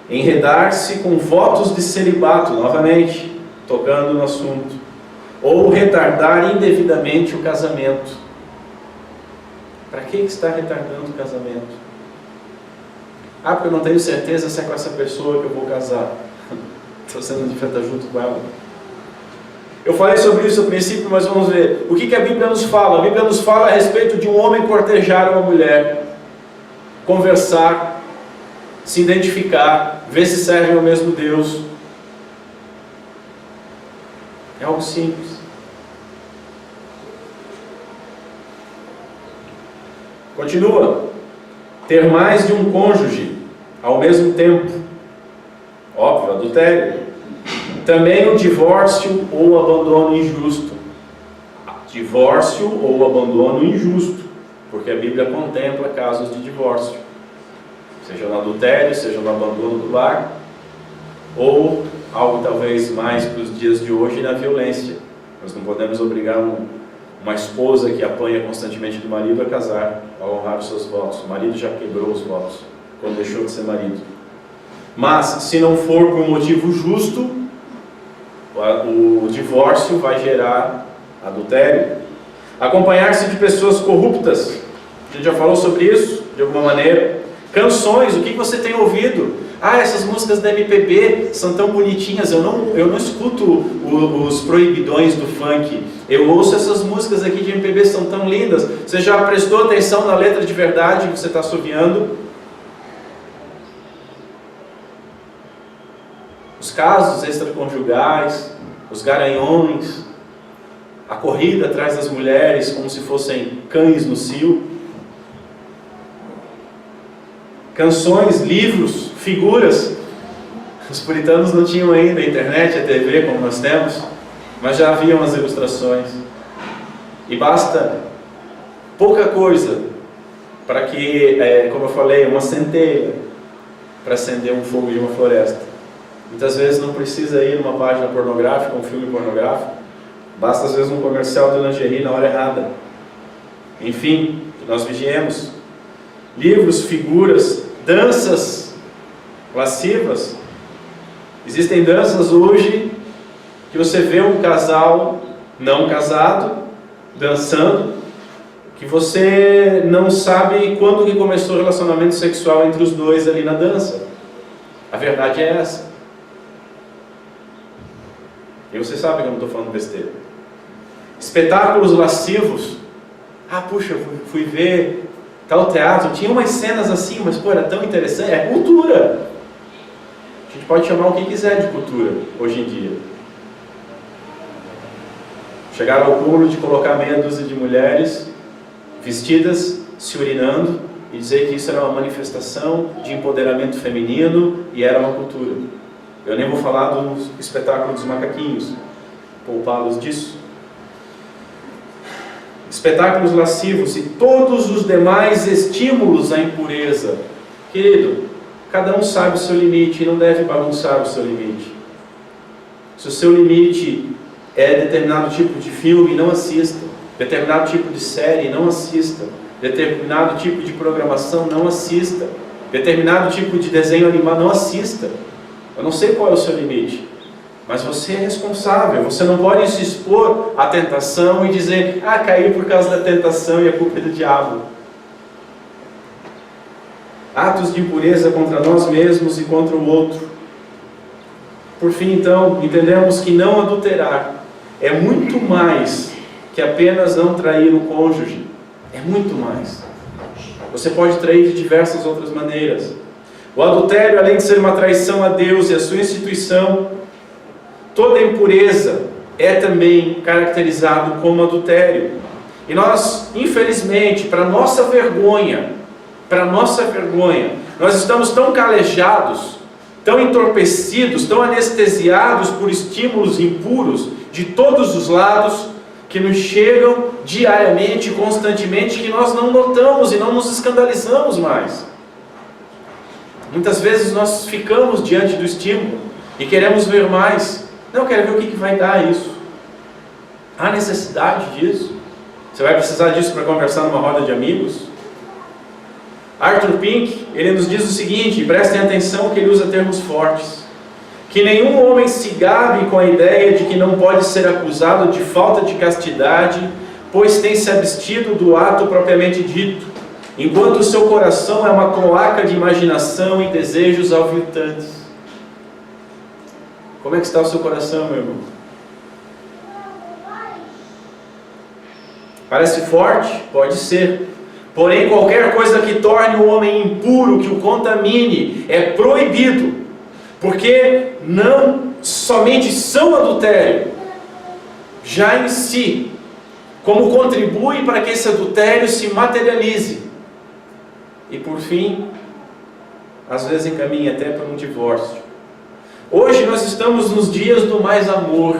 Enredar-se com votos de celibato, novamente, tocando no assunto. Ou retardar indevidamente o casamento. Para que está retardando o casamento? Porque eu não tenho certeza se é com essa pessoa que eu vou casar. Estou sendo de estar junto com ela. Eu falei sobre isso no princípio, mas vamos ver. O que a Bíblia nos fala? A Bíblia nos fala a respeito de um homem cortejar uma mulher, conversar, se identificar, ver se servem ao mesmo Deus. É algo simples. Continua. Ter mais de um cônjuge ao mesmo tempo. Óbvio, adultério. Também o divórcio ou abandono injusto. Divórcio ou abandono injusto, porque a Bíblia contempla casos de divórcio, seja no adultério, seja no abandono do lar, ou algo talvez mais para os dias de hoje, na violência. Nós não podemos obrigar uma esposa que apanha constantemente do marido a casar, a honrar os seus votos. O marido já quebrou os votos quando deixou de ser marido. Mas se não for por um motivo justo, o divórcio vai gerar adultério. Acompanhar-se de pessoas corruptas, a gente já falou sobre isso de alguma maneira. Canções, o que você tem ouvido? Essas músicas da MPB são tão bonitinhas. Eu não escuto os proibidões do funk. Eu ouço essas músicas aqui de MPB, são tão lindas. Você já prestou atenção na letra de verdade que você está assoviando? Os casos extraconjugais, os garanhões, a corrida atrás das mulheres como se fossem cães no cio. Canções, livros, figuras. Os puritanos não tinham ainda a internet, a TV como nós temos, mas já haviam as ilustrações. E basta pouca coisa para que, como eu falei, uma centelha para acender um fogo de uma floresta. Muitas vezes não precisa ir numa página pornográfica, um filme pornográfico. Basta às vezes um comercial de lingerie na hora errada. Enfim, que nós vigiemos. Livros, figuras, danças lascivas. Existem danças hoje que você vê um casal não casado dançando, que você não sabe quando que começou o relacionamento sexual entre os dois ali na dança. A verdade é essa. E você sabe que eu não estou falando besteira. Espetáculos lascivos. Ah, puxa, eu fui ver tal teatro, tinha umas cenas assim, mas pô, era tão interessante. É cultura. A gente pode chamar o que quiser de cultura hoje em dia. Chegaram ao cúmulo de colocar meia dúzia de mulheres vestidas, se urinando, e dizer que isso era uma manifestação de empoderamento feminino e era uma cultura. Eu nem vou falar do espetáculo dos macaquinhos, poupá-los disso. Espetáculos lascivos e todos os demais estímulos à impureza. Querido, cada um sabe o seu limite e não deve bagunçar o seu limite. Se o seu limite é determinado tipo de filme, não assista. Determinado tipo de série, não assista. Determinado tipo de programação, não assista. Determinado tipo de desenho animado, não assista. Eu não sei qual é o seu limite, mas você é responsável. Você não pode se expor à tentação e dizer, ah, caiu por causa da tentação e a culpa é do diabo. Atos de impureza contra nós mesmos e contra o outro. Por fim, então, entendemos que não adulterar é muito mais que apenas não trair o cônjuge. É muito mais. Você pode trair de diversas outras maneiras. O adultério, além de ser uma traição a Deus e a sua instituição, toda impureza é também caracterizado como adultério. E nós, infelizmente, para nossa vergonha, nós estamos tão calejados, tão entorpecidos, tão anestesiados por estímulos impuros de todos os lados, que nos chegam diariamente, constantemente, que nós não notamos e não nos escandalizamos mais. Muitas vezes nós ficamos diante do estímulo e queremos ver mais. Não, eu quero ver o que vai dar isso. Há necessidade disso? Você vai precisar disso para conversar numa roda de amigos? Arthur Pink, ele nos diz o seguinte, prestem atenção que ele usa termos fortes. Que nenhum homem se gabe com a ideia de que não pode ser acusado de falta de castidade, pois tem se abstido do ato propriamente dito, enquanto o seu coração é uma cloaca de imaginação e desejos alvitantes. Como é que está o seu coração, meu irmão? Parece forte? Pode ser. Porém, qualquer coisa que torne o homem impuro, que o contamine, é proibido. Porque não somente são adultério, já em si, como contribui para que esse adultério se materialize. E por fim, às vezes encaminha até para um divórcio. Hoje nós estamos nos dias do mais amor,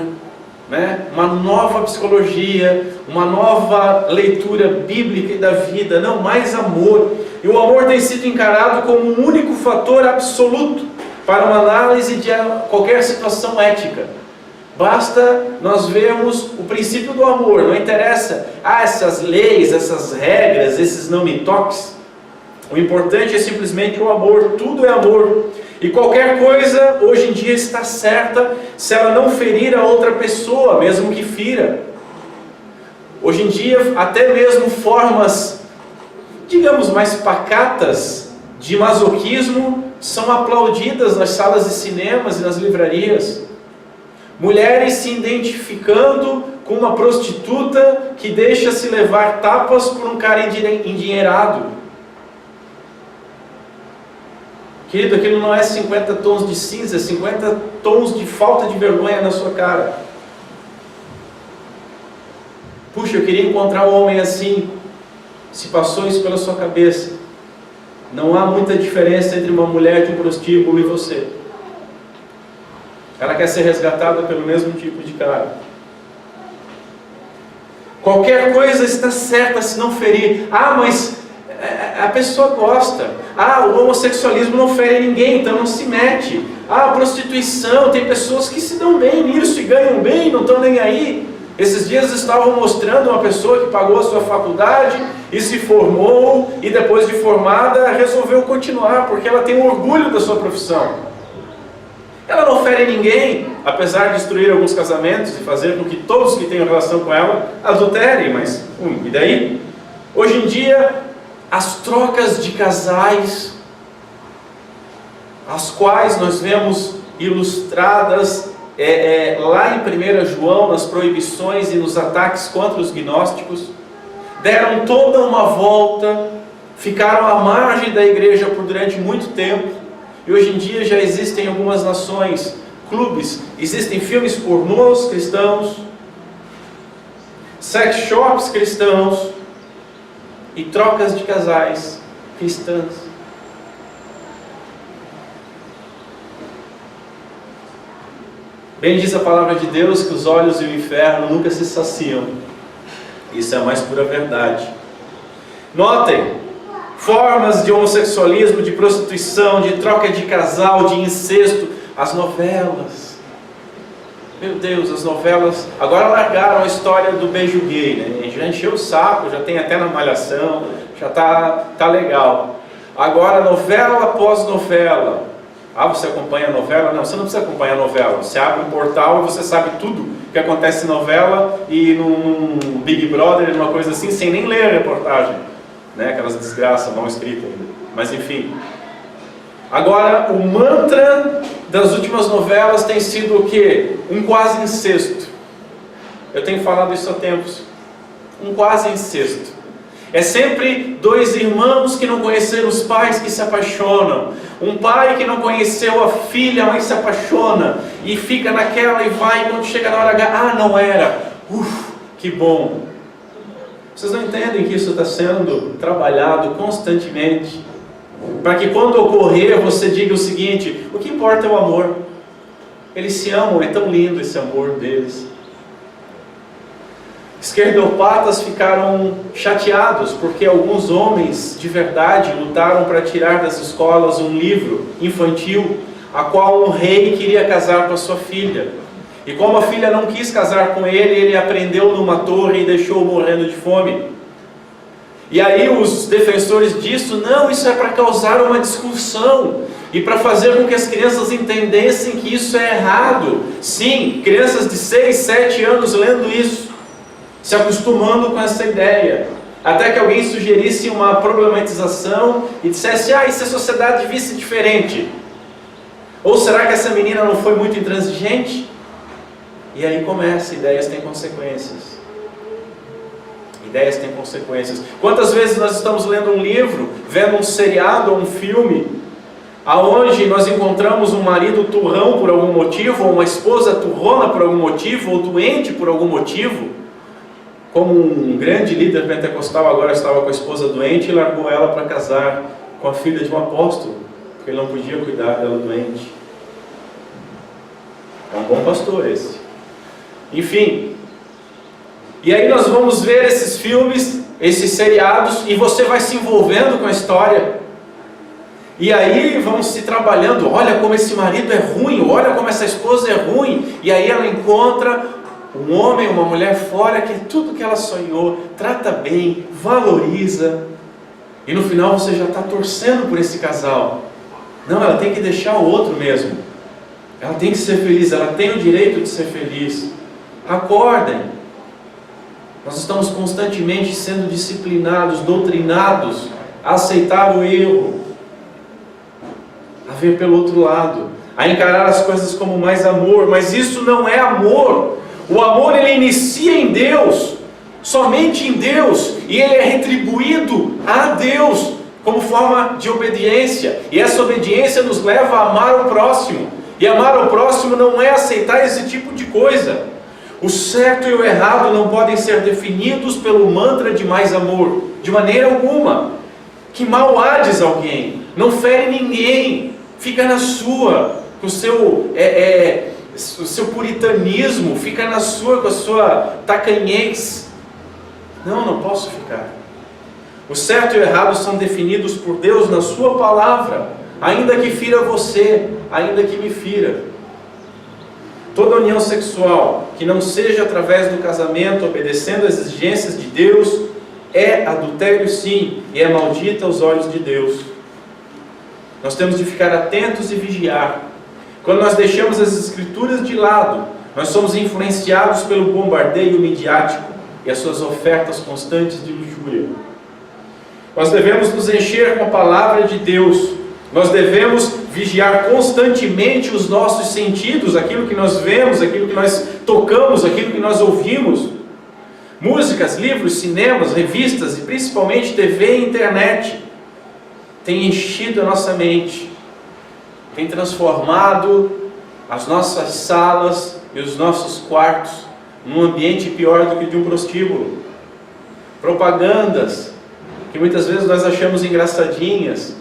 né? Uma nova psicologia, uma nova leitura bíblica e da vida, não, mais amor. E o amor tem sido encarado como um único fator absoluto para uma análise de qualquer situação ética. Basta nós vermos o princípio do amor, não interessa essas leis, essas regras, esses não me toques. O importante é simplesmente o amor, tudo é amor. E qualquer coisa hoje em dia está certa se ela não ferir a outra pessoa, mesmo que fira. Hoje em dia, até mesmo formas, digamos, mais pacatas de masoquismo são aplaudidas nas salas de cinemas e nas livrarias. Mulheres se identificando com uma prostituta que deixa se levar tapas por um cara endinheirado. Querido, aquilo não é 50 tons de cinza, é 50 tons de falta de vergonha na sua cara. Puxa, eu queria encontrar um homem assim. Se passou isso pela sua cabeça, não há muita diferença entre uma mulher de um prostíbulo e você. Ela quer ser resgatada pelo mesmo tipo de cara. Qualquer coisa está certa se não ferir. Ah, mas a pessoa gosta. Ah, o homossexualismo não fere ninguém, então não se mete. Ah, a prostituição, tem pessoas que se dão bem nisso e ganham bem, não estão nem aí. Esses dias estavam mostrando uma pessoa que pagou a sua faculdade e se formou, e depois de formada resolveu continuar, porque ela tem orgulho da sua profissão. Ela não fere ninguém, apesar de destruir alguns casamentos e fazer com que todos que tenham relação com ela adulterem, mas e daí? Hoje em dia, as trocas de casais, as quais nós vemos ilustradas lá em 1 João, nas proibições e nos ataques contra os gnósticos, deram toda uma volta, ficaram à margem da igreja por durante muito tempo. E hoje em dia já existem em algumas nações clubes, existem filmes pornôs cristãos, sex shops cristãos e trocas de casais cristãs. Bem diz a palavra de Deus que os olhos e o inferno nunca se saciam. Isso é a mais pura verdade. Notem, formas de homossexualismo, de prostituição, de troca de casal, de incesto, as novelas. Meu Deus, as novelas agora largaram a história do beijo gay, né? Já encheu o saco, já tem até na Malhação, já tá legal. Agora novela após novela. Ah, você acompanha a novela? Não, você não precisa acompanhar a novela. Você abre um portal e você sabe tudo que acontece em novela e num Big Brother, uma coisa assim, sem nem ler a reportagem. Né? Aquelas desgraças mal escritas ainda. Mas enfim. Agora, o mantra das últimas novelas tem sido o quê? Um quase incesto. Eu tenho falado isso há tempos. Um quase incesto. É sempre dois irmãos que não conheceram os pais que se apaixonam. Um pai que não conheceu a filha, mas se apaixona. E fica naquela e vai, e quando chega na hora H, não era. Que bom. Vocês não entendem que isso está sendo trabalhado constantemente? Para que quando ocorrer, você diga o seguinte: o que importa é o amor. Eles se amam, é tão lindo esse amor deles. Esquerdopatas ficaram chateados porque alguns homens de verdade lutaram para tirar das escolas um livro infantil a qual um rei queria casar com a sua filha. E como a filha não quis casar com ele, ele a prendeu numa torre e deixou morrendo de fome. E aí os defensores disso, não, isso é para causar uma discussão e para fazer com que as crianças entendessem que isso é errado. Sim, crianças de 6, 7 anos lendo isso, se acostumando com essa ideia, até que alguém sugerisse uma problematização e dissesse: e se a sociedade visse diferente? Ou será que essa menina não foi muito intransigente? E aí começa, ideias têm consequências. Ideias têm consequências. Quantas vezes nós estamos lendo um livro, vendo um seriado ou um filme, aonde nós encontramos um marido turrão por algum motivo, ou uma esposa turrona por algum motivo, ou doente por algum motivo. Como um grande líder pentecostal agora estava com a esposa doente e largou ela para casar com a filha de um apóstolo, porque ele não podia cuidar dela doente. É um bom pastor esse. Enfim. E aí nós vamos ver esses filmes, esses seriados, e você vai se envolvendo com a história. E aí vão se trabalhando, olha como esse marido é ruim, olha como essa esposa é ruim. E aí ela encontra um homem, uma mulher fora, que é tudo que ela sonhou, trata bem, valoriza, e no final você já está torcendo por esse casal. Não, ela tem que deixar o outro mesmo, ela tem que ser feliz, ela tem o direito de ser feliz. Acordem, nós estamos constantemente sendo disciplinados, doutrinados a aceitar o erro, a ver pelo outro lado, a encarar as coisas como mais amor, mas isso não é amor. O amor, ele inicia em Deus, somente em Deus, e ele é retribuído a Deus como forma de obediência. E essa obediência nos leva a amar o próximo. E amar o próximo não é aceitar esse tipo de coisa. O certo e o errado não podem ser definidos pelo mantra de mais amor, de maneira alguma. Que mal hades alguém, não fere ninguém, fica na sua, com o seu puritanismo, fica na sua, com a sua tacanhez. Não posso ficar. O certo e o errado são definidos por Deus na sua palavra, ainda que fira você, ainda que me fira. Toda união sexual que não seja através do casamento, obedecendo às exigências de Deus, é adultério sim, e é maldita aos olhos de Deus. Nós temos de ficar atentos e vigiar. Quando nós deixamos as Escrituras de lado, nós somos influenciados pelo bombardeio midiático e as suas ofertas constantes de luxúria. Nós devemos nos encher com a palavra de Deus. Nós devemos vigiar constantemente os nossos sentidos, aquilo que nós vemos, aquilo que nós tocamos, aquilo que nós ouvimos. Músicas, livros, cinemas, revistas e principalmente TV e internet têm enchido a nossa mente, têm transformado as nossas salas e os nossos quartos num ambiente pior do que de um prostíbulo. Propagandas que muitas vezes nós achamos engraçadinhas.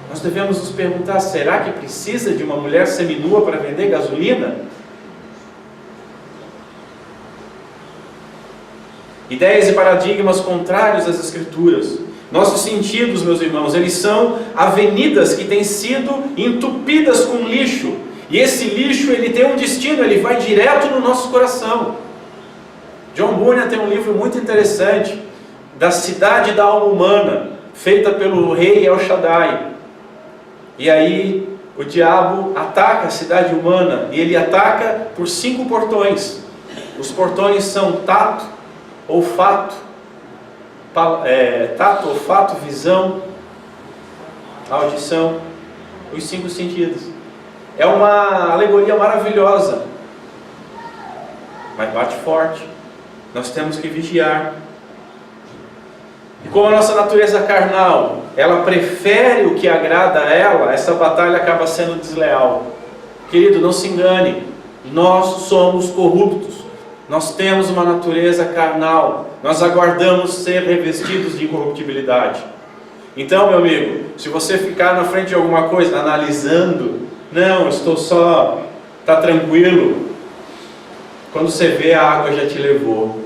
Nós devemos nos perguntar, será que precisa de uma mulher seminua para vender gasolina? Ideias e paradigmas contrários às Escrituras. Nossos sentidos, meus irmãos, eles são avenidas que têm sido entupidas com lixo. E esse lixo, ele tem um destino, ele vai direto no nosso coração. John Bunyan tem um livro muito interessante, da cidade da alma humana, feita pelo rei El Shaddai. E aí o diabo ataca a cidade humana, e ele ataca por 5 portões. Os portões são tato, olfato, visão, audição, os 5 sentidos. É uma alegoria maravilhosa, mas bate forte. Nós temos que vigiar. E como a nossa natureza carnal, ela prefere o que agrada a ela, essa batalha acaba sendo desleal. Querido, não se engane, nós somos corruptos. Nós temos uma natureza carnal, nós aguardamos ser revestidos de incorruptibilidade. Então, meu amigo, se você ficar na frente de alguma coisa, analisando, não, estou só, está tranquilo, quando você vê, a água já te levou.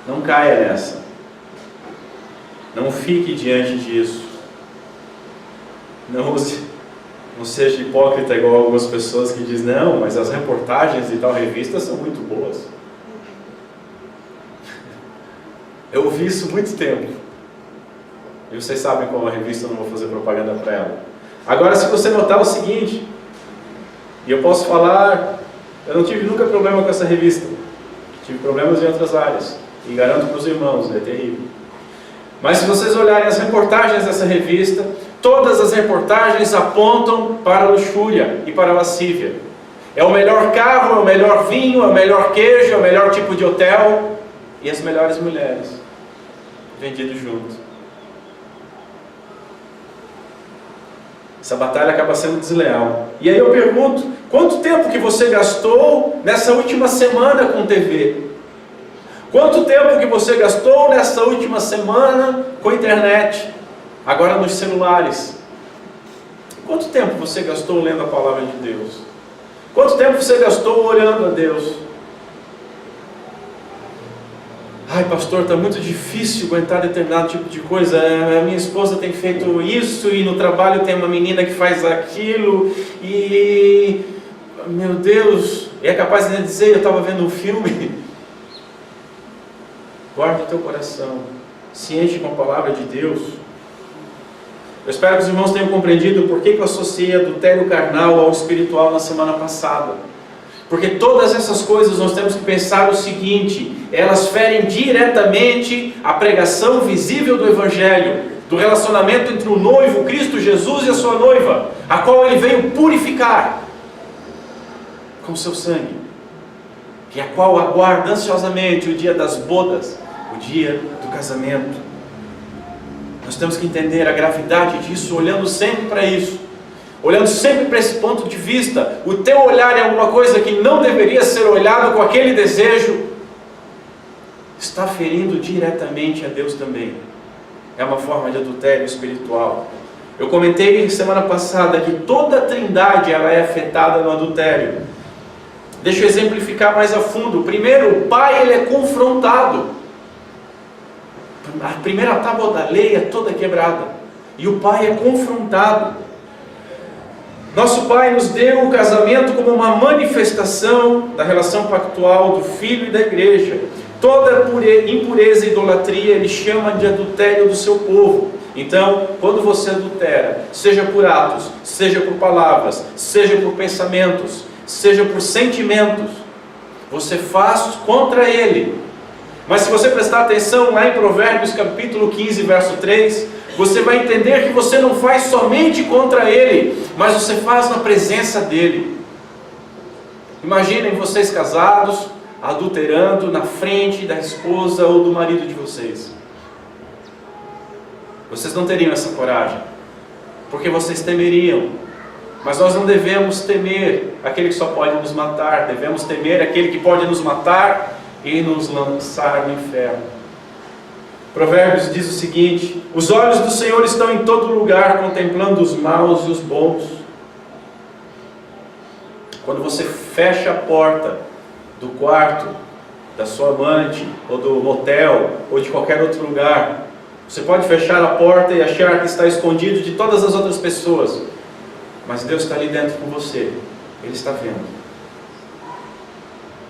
Não caia nessa. Não fique diante disso. Não seja hipócrita igual algumas pessoas que dizem, não, mas as reportagens de tal revista são muito boas. Eu ouvi isso há muito tempo. E vocês sabem qual a revista, eu não vou fazer propaganda para ela. Agora, se você notar o seguinte, e eu posso falar, eu não tive nunca problema com essa revista. Tive problemas em outras áreas. E garanto para os irmãos, é terrível. Mas se vocês olharem as reportagens dessa revista, todas as reportagens apontam para a luxúria e para a lascívia. É o melhor carro, é o melhor vinho, é o melhor queijo, é o melhor tipo de hotel e as melhores mulheres vendidos juntos. Essa batalha acaba sendo desleal. E aí eu pergunto, quanto tempo que você gastou nessa última semana com TV? Quanto tempo que você gastou nessa última semana com a internet? Agora nos celulares. Quanto tempo você gastou lendo a palavra de Deus? Quanto tempo você gastou orando a Deus? Ai, pastor, está muito difícil aguentar determinado tipo de coisa. A minha esposa tem feito isso, e no trabalho tem uma menina que faz aquilo, e meu Deus, é capaz de dizer, eu estava vendo um filme. Guarde o teu coração, se enche com a palavra de Deus. Eu espero que os irmãos tenham compreendido por que eu associei adultério carnal ao espiritual na semana passada. Porque todas essas coisas nós temos que pensar o seguinte, elas ferem diretamente a pregação visível do Evangelho, do relacionamento entre o noivo, Cristo Jesus, e a sua noiva, a qual ele veio purificar. com seu sangue, que a qual aguarda ansiosamente o dia das bodas, o dia do casamento. Nós temos que entender a gravidade disso, olhando sempre para isso, olhando sempre para esse ponto de vista. O teu olhar é alguma coisa que não deveria ser olhado com aquele desejo, está ferindo diretamente a Deus também. É uma forma de adultério espiritual. Eu comentei semana passada que toda a trindade ela é afetada no adultério. Deixa eu exemplificar mais a fundo. Primeiro, o pai ele é confrontado. A primeira tábua da lei é toda quebrada, e o pai é confrontado. Nosso pai nos deu o casamento como uma manifestação da relação pactual do filho e da igreja. Toda impureza e idolatria ele chama de adultério do seu povo. Então, quando você adultera, seja por atos, seja por palavras, seja por pensamentos, seja por sentimentos, você faz contra ele. Mas se você prestar atenção lá em Provérbios capítulo 15, verso 3, você vai entender que você não faz somente contra ele, mas você faz na presença dele. Imaginem vocês casados, adulterando na frente da esposa ou do marido de vocês. Vocês não teriam essa coragem, porque vocês temeriam. Mas nós não devemos temer aquele que só pode nos matar, devemos temer aquele que pode nos matar e nos lançar no inferno. Provérbios diz o seguinte: os olhos do Senhor estão em todo lugar, contemplando os maus e os bons. Quando você fecha a porta do quarto da sua amante, ou do motel, ou de qualquer outro lugar, você pode fechar a porta e achar que está escondido de todas as outras pessoas, mas Deus está ali dentro com você, Ele está vendo.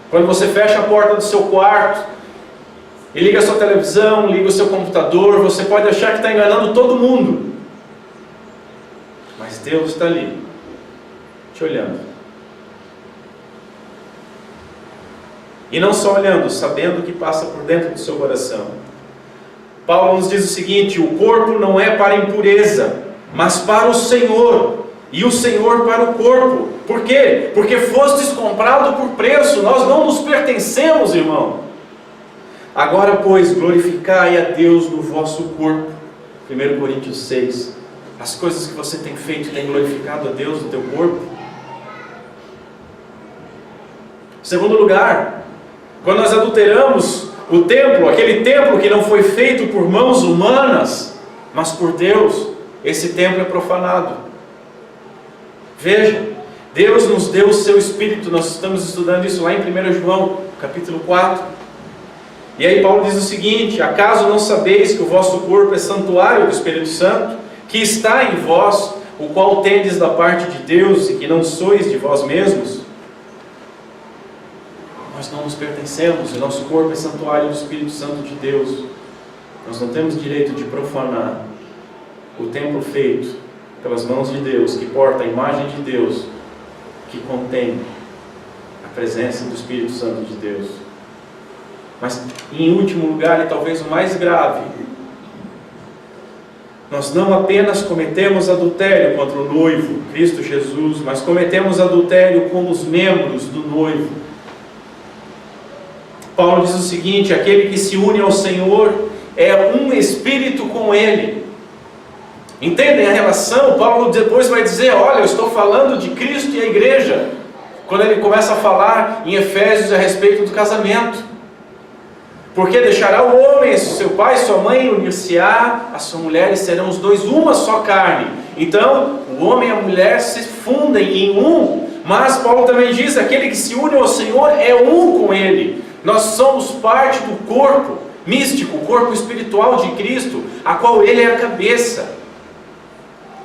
Quando você fecha a porta do seu quarto e liga a sua televisão, liga o seu computador, você pode achar que está enganando todo mundo, mas Deus está ali, te olhando. E não só olhando, sabendo o que passa por dentro do seu coração. Paulo nos diz o seguinte: o corpo não é para a impureza, mas para o Senhor, e o Senhor para o corpo. Por quê? Porque fostes comprado por preço, nós não nos pertencemos, irmão. Agora, pois, glorificai a Deus no vosso corpo. 1 Coríntios 6. As coisas que você tem feito têm glorificado a Deus no teu corpo? Em segundo lugar, quando nós adulteramos o templo, aquele templo que não foi feito por mãos humanas, mas por Deus, esse templo é profanado. Veja, Deus nos deu o seu Espírito, nós estamos estudando isso lá em 1 João, capítulo 4. E aí Paulo diz o seguinte: acaso não sabeis que o vosso corpo é santuário do Espírito Santo, que está em vós, o qual tendes da parte de Deus, e que não sois de vós mesmos? Nós não nos pertencemos, o nosso corpo é santuário do Espírito Santo de Deus. Nós não temos direito de profanar o templo feito pelas mãos de Deus, que porta a imagem de Deus, que contém a presença do Espírito Santo de Deus. Mas, em último lugar, e talvez o mais grave, nós não apenas cometemos adultério contra o noivo, Cristo Jesus, mas cometemos adultério com os membros do noivo. Paulo diz o seguinte: aquele que se une ao Senhor é um espírito com Ele. Entendem a relação? Paulo depois vai dizer: olha, eu estou falando de Cristo e a igreja, quando ele começa a falar em Efésios a respeito do casamento. Porque deixará o homem, seu pai e sua mãe, unir-se-á a sua mulher, e serão os dois uma só carne. Então, o homem e a mulher se fundem em um. Mas Paulo também diz: aquele que se une ao Senhor é um com Ele. Nós somos parte do corpo místico, o corpo espiritual de Cristo, a qual Ele é a cabeça.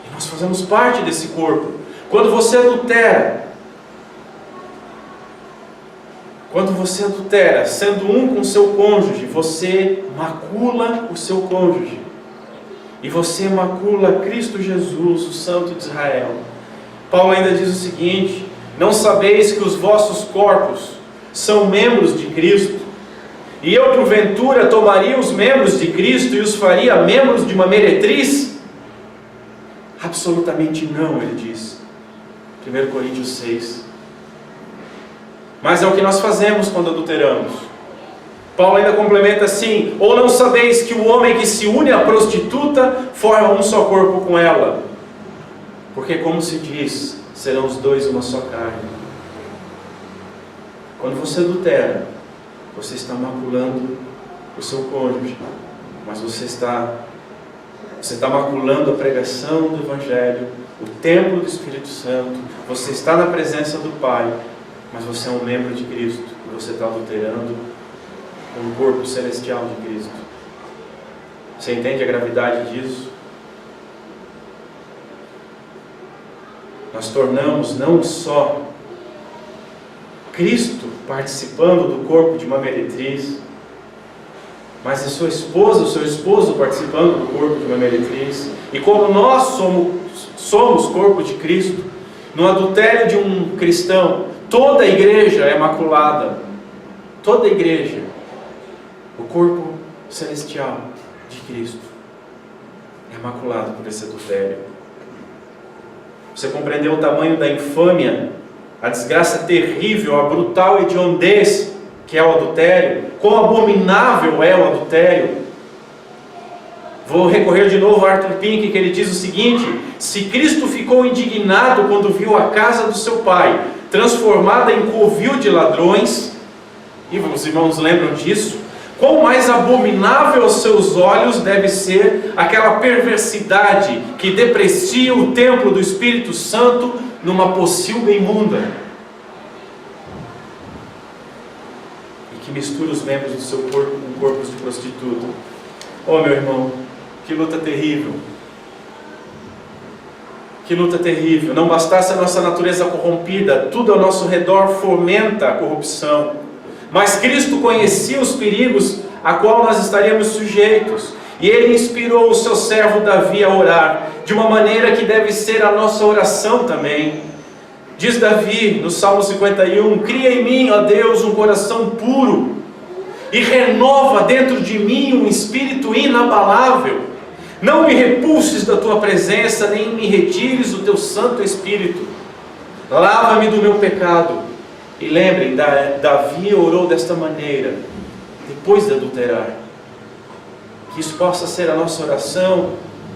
E nós fazemos parte desse corpo. Quando você adultera, sendo um com o seu cônjuge, você macula o seu cônjuge. E você macula Cristo Jesus, o Santo de Israel. Paulo ainda diz o seguinte: não sabeis que os vossos corpos são membros de Cristo? E eu, porventura, tomaria os membros de Cristo e os faria membros de uma meretriz? Absolutamente não, ele diz. 1 Coríntios 6. mas é o que nós fazemos quando adulteramos. Paulo ainda complementa assim: ou não sabeis que o homem que se une à prostituta forma um só corpo com ela? Porque, como se diz, serão os dois uma só carne. Quando você adultera, você está maculando o seu cônjuge, mas você está maculando a pregação do Evangelho, o templo do Espírito Santo. Você está na presença do Pai, mas você é um membro de Cristo, e você está adulterando o corpo celestial de Cristo. Você entende a gravidade disso? Nós tornamos não só Cristo participando do corpo de uma meretriz, mas a sua esposa, o seu esposo participando do corpo de uma meretriz. E como nós somos corpo de Cristo, no adultério de um cristão, toda a igreja é maculada. Toda a igreja, o corpo celestial de Cristo, é maculado por esse adultério. Você compreendeu o tamanho da infâmia, a desgraça terrível, a brutal hediondez que é o adultério? Quão abominável é o adultério? Vou recorrer de novo a Arthur Pink, que ele diz o seguinte: se Cristo ficou indignado quando viu a casa do seu pai transformada em covil de ladrões, e os irmãos lembram disso, quão mais abominável aos seus olhos deve ser aquela perversidade que deprecia o templo do Espírito Santo numa pocilga imunda, e que mistura os membros do seu corpo com corpos de prostituta. Oh, meu irmão, que luta terrível! Que luta terrível! Não bastasse a nossa natureza corrompida, tudo ao nosso redor fomenta a corrupção. Mas Cristo conhecia os perigos a qual nós estaríamos sujeitos, e Ele inspirou o seu servo Davi a orar, de uma maneira que deve ser a nossa oração também. Diz Davi no Salmo 51, cria em mim, ó Deus, um coração puro, e renova dentro de mim um espírito inabalável. Não me repulses da tua presença, nem me retires o teu Santo Espírito. Lava-me do meu pecado. E lembrem, Davi orou desta maneira, depois de adulterar. Que isso possa ser a nossa oração,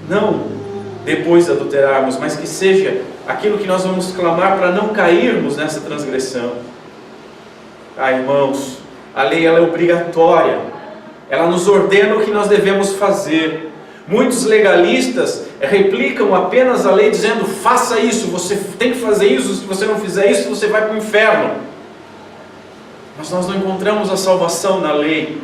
não depois de adulterarmos, mas que seja aquilo que nós vamos clamar para não cairmos nessa transgressão. Ah, irmãos, a lei ela é obrigatória, ela nos ordena o que nós devemos fazer. Muitos legalistas replicam apenas a lei dizendo, faça isso, você tem que fazer isso, se você não fizer isso, você vai para o inferno. Mas nós não encontramos a salvação na lei.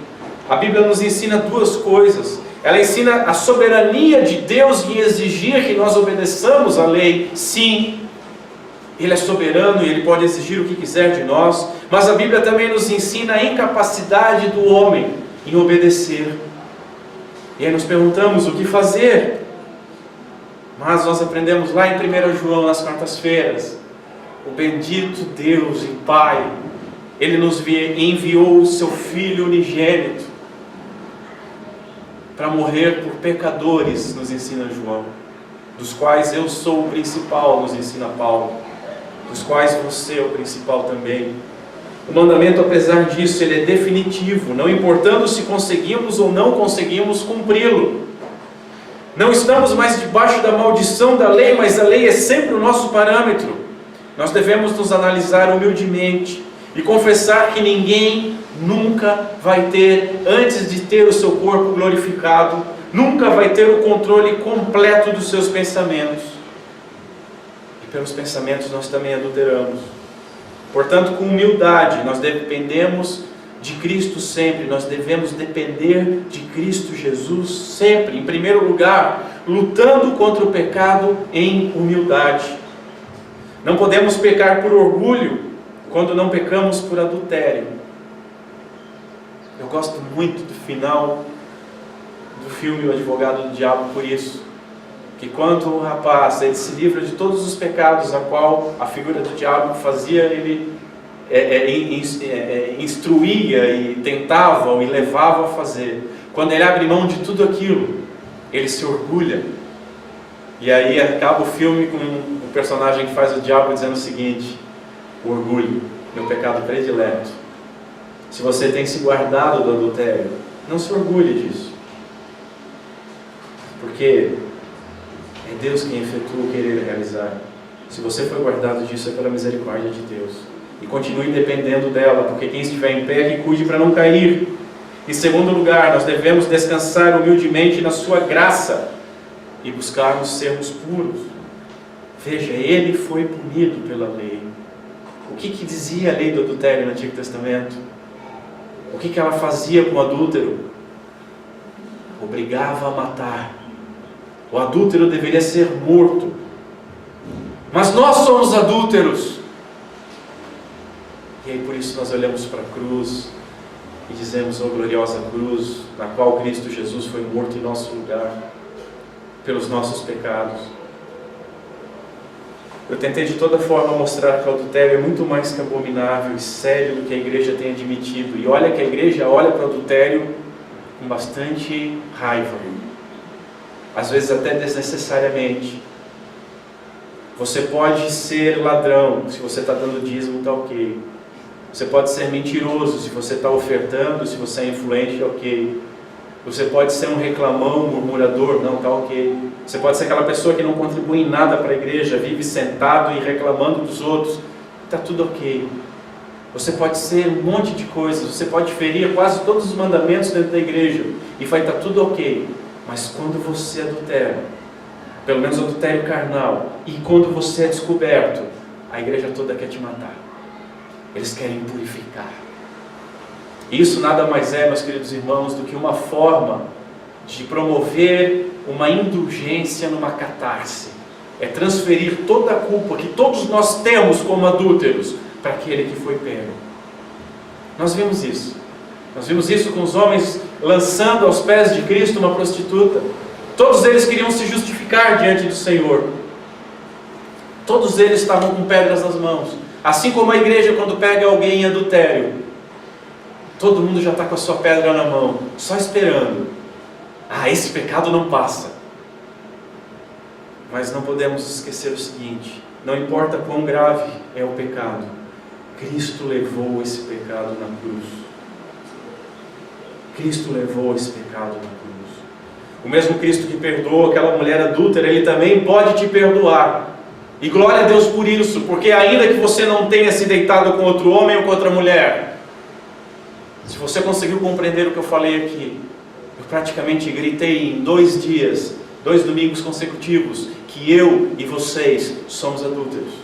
A Bíblia nos ensina duas coisas. Ela ensina a soberania de Deus em exigir que nós obedeçamos a lei. Sim, Ele é soberano e Ele pode exigir o que quiser de nós. Mas a Bíblia também nos ensina a incapacidade do homem em obedecer. E aí nos perguntamos o que fazer. Mas nós aprendemos lá em 1 João, nas quartas-feiras, o bendito Deus e Pai, Ele nos enviou o seu Filho unigênito para morrer por pecadores, nos ensina João, dos quais eu sou o principal, nos ensina Paulo, dos quais você é o principal também. O mandamento, apesar disso, ele é definitivo, não importando se conseguimos ou não conseguimos cumpri-lo. Não estamos mais debaixo da maldição da lei, mas a lei é sempre o nosso parâmetro. Nós devemos nos analisar humildemente e confessar que ninguém nunca vai ter, antes de ter o seu corpo glorificado, nunca vai ter o controle completo dos seus pensamentos. E pelos pensamentos nós também adulteramos. Portanto, com humildade, nós dependemos de Cristo sempre, nós devemos depender de Cristo Jesus sempre, em primeiro lugar, lutando contra o pecado em humildade. Não podemos pecar por orgulho, quando não pecamos por adultério. Eu gosto muito do final do filme O Advogado do Diabo por isso. Que quando o rapaz ele se livra de todos os pecados a qual a figura do diabo fazia, ele instruía e tentava ou levava a fazer. Quando ele abre mão de tudo aquilo, ele se orgulha. E aí acaba o filme com o personagem que faz o diabo dizendo o seguinte: o orgulho meu pecado predileto. Se você tem se guardado do adultério, não se orgulhe disso. Porque é Deus quem efetua o querer realizar. Se você foi guardado disso, é pela misericórdia de Deus. E continue dependendo dela, porque quem estiver em pé, que cuide para não cair. Em segundo lugar, nós devemos descansar humildemente na sua graça e buscarmos sermos puros. Veja, ele foi punido pela lei. O que dizia a lei do adultério no Antigo Testamento? O que ela fazia com o adúltero? Obrigava a matar. O adúltero deveria ser morto. Mas nós somos adúlteros. E aí por isso nós olhamos para a cruz e dizemos: oh gloriosa cruz, na qual Cristo Jesus foi morto em nosso lugar, pelos nossos pecados. Eu tentei de toda forma mostrar que o adultério é muito mais que abominável e sério do que a igreja tem admitido. E olha que a igreja olha para o adultério com bastante raiva, às vezes até desnecessariamente. Você pode ser ladrão, se você está dando dízimo, está ok. Você pode ser mentiroso, se você está ofertando, se você é influente, ok. Você pode ser um reclamão, um murmurador, não, está ok. Você pode ser aquela pessoa que não contribui em nada para a igreja, vive sentado e reclamando dos outros, está tudo ok. Você pode ser um monte de coisas, você pode ferir quase todos os mandamentos dentro da igreja e vai estar tudo ok. Mas quando você adultera, pelo menos adultério carnal, e quando você é descoberto, a igreja toda quer te matar. Eles querem purificar. Isso nada mais é, meus queridos irmãos, do que uma forma de promover uma indulgência numa catarse. É transferir toda a culpa que todos nós temos como adúlteros para aquele que foi pego. Nós vimos isso. Nós vimos isso com os homens lançando aos pés de Cristo uma prostituta. Todos eles queriam se justificar diante do Senhor. Todos eles estavam com pedras nas mãos. Assim como a igreja, quando pega alguém em adultério, todo mundo já está com a sua pedra na mão, só esperando. Esse pecado não passa. Mas não podemos esquecer o seguinte: não importa quão grave é o pecado, Cristo levou esse pecado na cruz. Cristo levou esse pecado na cruz. O mesmo Cristo que perdoou aquela mulher adúltera, Ele também pode te perdoar. E glória a Deus por isso, porque ainda que você não tenha se deitado com outro homem ou com outra mulher, se você conseguiu compreender o que eu falei aqui, eu praticamente gritei em 2 dias, 2 domingos consecutivos, que eu e vocês somos adúlteros.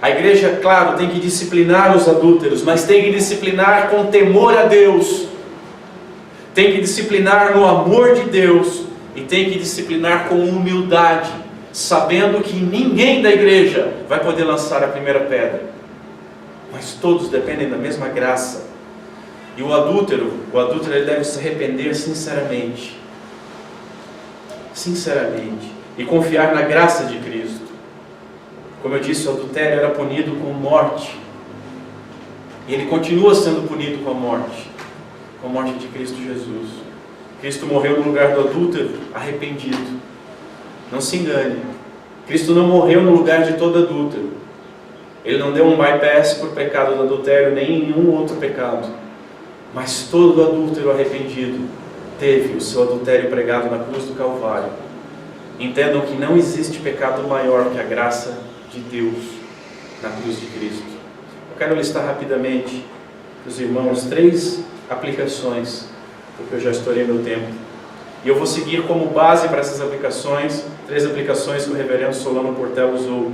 A igreja, claro, tem que disciplinar os adúlteros, mas tem que disciplinar com temor a Deus, tem que disciplinar no amor de Deus, e tem que disciplinar com humildade, sabendo que ninguém da igreja vai poder lançar a primeira pedra, mas todos dependem da mesma graça. E o adúltero ele deve se arrepender sinceramente, e confiar na graça de Cristo. Como eu disse, o adultério era punido com morte, e ele continua sendo punido com a morte de Cristo Jesus. Cristo morreu no lugar do adúltero arrependido. Não se engane, Cristo não morreu no lugar de todo adúltero. Ele não deu um bypass por pecado do adultério, nem em nenhum outro pecado. Mas todo adúltero arrependido teve o seu adultério pregado na cruz do Calvário. Entendam que não existe pecado maior que a graça de Deus na cruz de Cristo. Eu quero listar rapidamente para os irmãos 3 aplicações, porque eu já estourei meu tempo. E eu vou seguir como base para essas aplicações, 3 aplicações que o reverendo Solano Portela usou,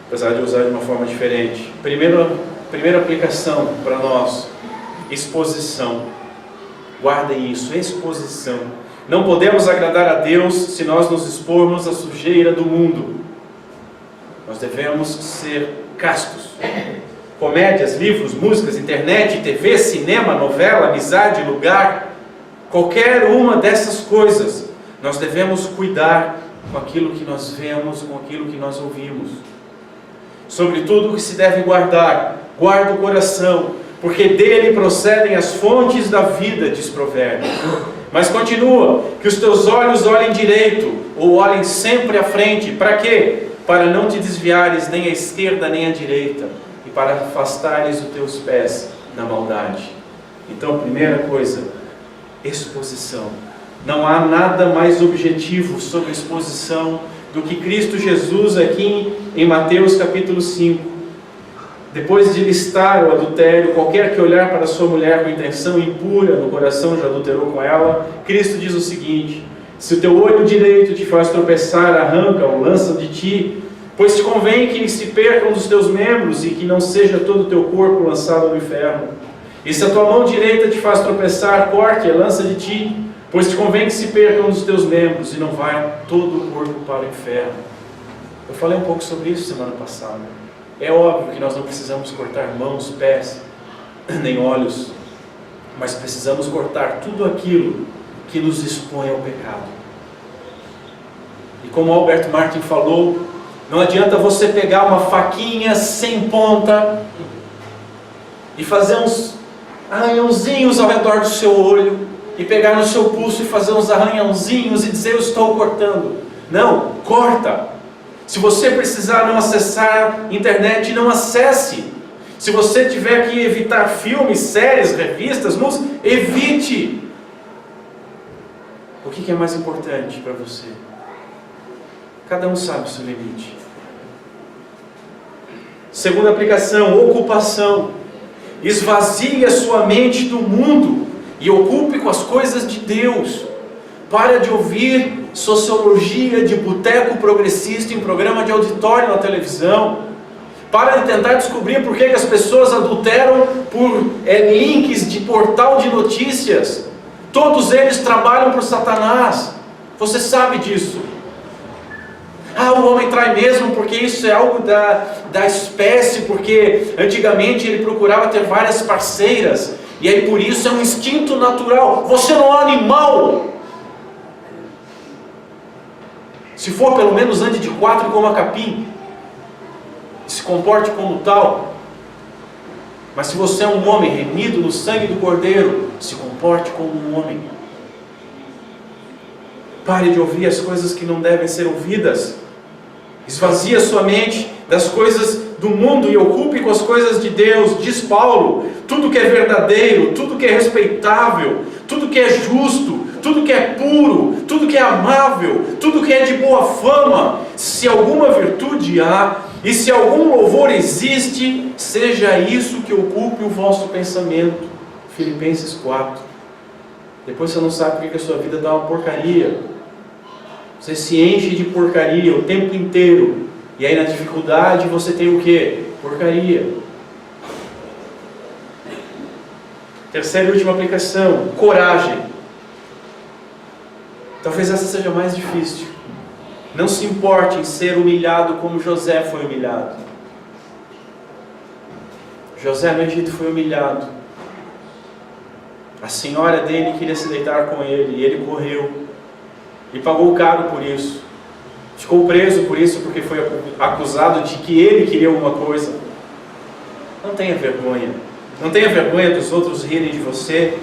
apesar de usar de uma forma diferente. Primeira aplicação para nós: exposição. Guardem isso, exposição. Não podemos agradar a Deus se nós nos expormos à sujeira do mundo. Nós devemos ser castos. Comédias, livros, músicas, internet, TV, cinema, novela, amizade, lugar, qualquer uma dessas coisas, nós devemos cuidar com aquilo que nós vemos, com aquilo que nós ouvimos. Sobretudo o que se deve guardar, guarda o coração, porque dele procedem as fontes da vida, diz Provérbios. Mas continua, que os teus olhos olhem direito, ou olhem sempre à frente. Para quê? para não te desviares nem à esquerda nem à direita, e para afastares os teus pés da maldade. Então, primeira coisa, exposição. Não há nada mais objetivo sobre a exposição do que Cristo Jesus aqui em Mateus capítulo 5. Depois de listar o adultério, qualquer que olhar para sua mulher com intenção impura no coração já adulterou com ela, Cristo diz o seguinte: se o teu olho direito te faz tropeçar, arranca-o, lança de ti, pois te convém que se perca um dos teus membros e que não seja todo o teu corpo lançado no inferno. E se a tua mão direita te faz tropeçar, corte-a, lança de ti, pois te convém que se perca um dos teus membros e não vai todo o corpo para o inferno. Eu falei um pouco sobre isso semana passada. É óbvio que nós não precisamos cortar mãos, pés, nem olhos, mas precisamos cortar tudo aquilo que nos expõe ao pecado. E como Albert Martin falou, não adianta você pegar uma faquinha sem ponta e fazer uns arranhãozinhos ao redor do seu olho, e pegar no seu pulso e fazer uns arranhãozinhos e dizer: eu estou cortando. Não, corta. Se você precisar não acessar internet, não acesse. Se você tiver que evitar filmes, séries, revistas, música, evite. O que é mais importante para você? Cada um sabe o seu limite. Segunda aplicação, ocupação. Esvazie a sua mente do mundo e ocupe com as coisas de Deus. Para de ouvir sociologia de boteco progressista em programa de auditório na televisão. Para de tentar descobrir por que as pessoas adulteram por links de portal de notícias. Todos eles trabalham para o Satanás. Você sabe disso. O homem trai mesmo porque isso é algo da espécie, porque antigamente ele procurava ter várias parceiras, e aí por isso é um instinto natural. Você não é animal. Se for, pelo menos ande de 4 como a capim, se comporte como tal. Mas se você é um homem remido no sangue do Cordeiro, se comporte como um homem. Pare de ouvir as coisas que não devem ser ouvidas. Esvazie a sua mente das coisas do mundo e ocupe com as coisas de Deus. Diz Paulo: tudo que é verdadeiro, tudo que é respeitável, tudo que é justo, tudo que é puro, tudo que é amável, tudo que é de boa fama, se alguma virtude há e se algum louvor existe, seja isso que ocupe o vosso pensamento. Filipenses 4. Depois você não sabe porque a sua vida dá uma porcaria. Você se enche de porcaria o tempo inteiro. E aí na dificuldade você tem o quê? Porcaria. Terceira e última aplicação, coragem. Talvez essa seja mais difícil. Não se importe em ser humilhado como José foi humilhado. José no Egito foi humilhado. A senhora dele queria se deitar com ele e ele correu. E pagou caro por isso. Ficou preso por isso, porque foi acusado de que ele queria alguma coisa. Não tenha vergonha. Não tenha vergonha dos outros rirem de você.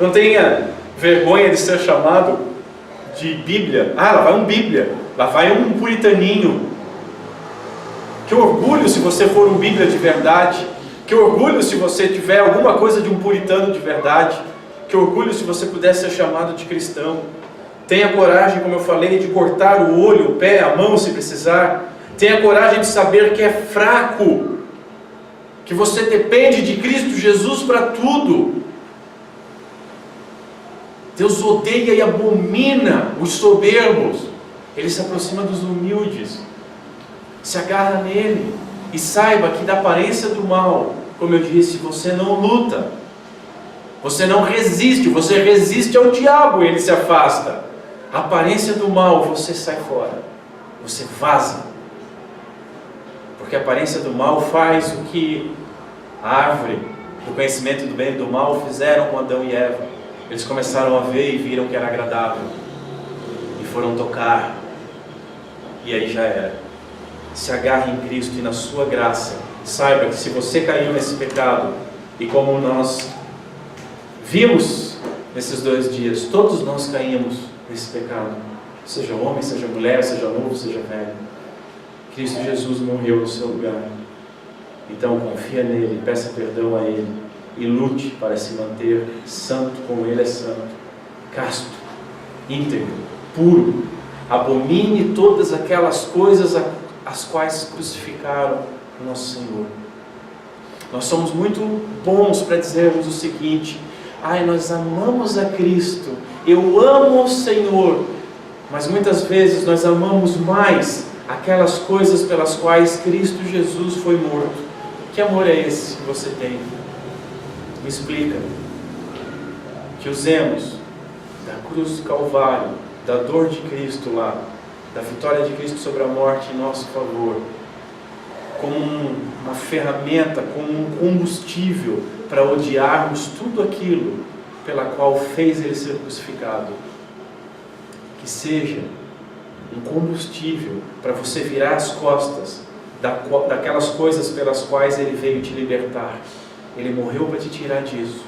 Não tenha vergonha de ser chamado de Bíblia. Lá vai um Bíblia. Lá vai um puritaninho. Que orgulho se você for um Bíblia de verdade. Que orgulho se você tiver alguma coisa de um puritano de verdade. Que orgulho se você puder ser chamado de cristão. Tenha coragem, como eu falei, de cortar o olho, o pé, a mão se precisar. Tenha coragem de saber que é fraco, que você depende de Cristo Jesus para tudo. Deus odeia e abomina os soberbos. Ele se aproxima dos humildes. Se agarra nele e saiba que da aparência do mal, como eu disse, você não luta. Você não resiste, você resiste ao diabo e ele se afasta. A aparência do mal, você sai fora, você vaza. Porque a aparência do mal faz o que a árvore do conhecimento do bem e do mal fizeram com Adão e Eva. Eles começaram a ver e viram que era agradável. E foram tocar. E aí já era. Se agarre em Cristo e na sua graça. Saiba que se você caiu nesse pecado, e como nós vimos nesses 2 dias, todos nós caímos nesse pecado, seja homem, seja mulher, seja novo, seja velho. Cristo Jesus morreu no seu lugar. Então confia nele, peça perdão a ele e lute para se manter santo como ele é santo, casto, íntegro, puro. Abomine todas aquelas coisas as quais crucificaram o nosso Senhor. Nós somos muito bons para dizermos o seguinte: nós amamos a Cristo, eu amo o Senhor, mas muitas vezes nós amamos mais aquelas coisas pelas quais Cristo Jesus foi morto. Que amor é esse que você tem? Me explica. Que usemos da cruz do Calvário, da dor de Cristo lá, da vitória de Cristo sobre a morte em nosso favor, como uma ferramenta, como um combustível para odiarmos tudo aquilo pela qual fez ele ser crucificado. Que seja um combustível para você virar as costas daquelas coisas pelas quais ele veio te libertar. Ele morreu para te tirar disso.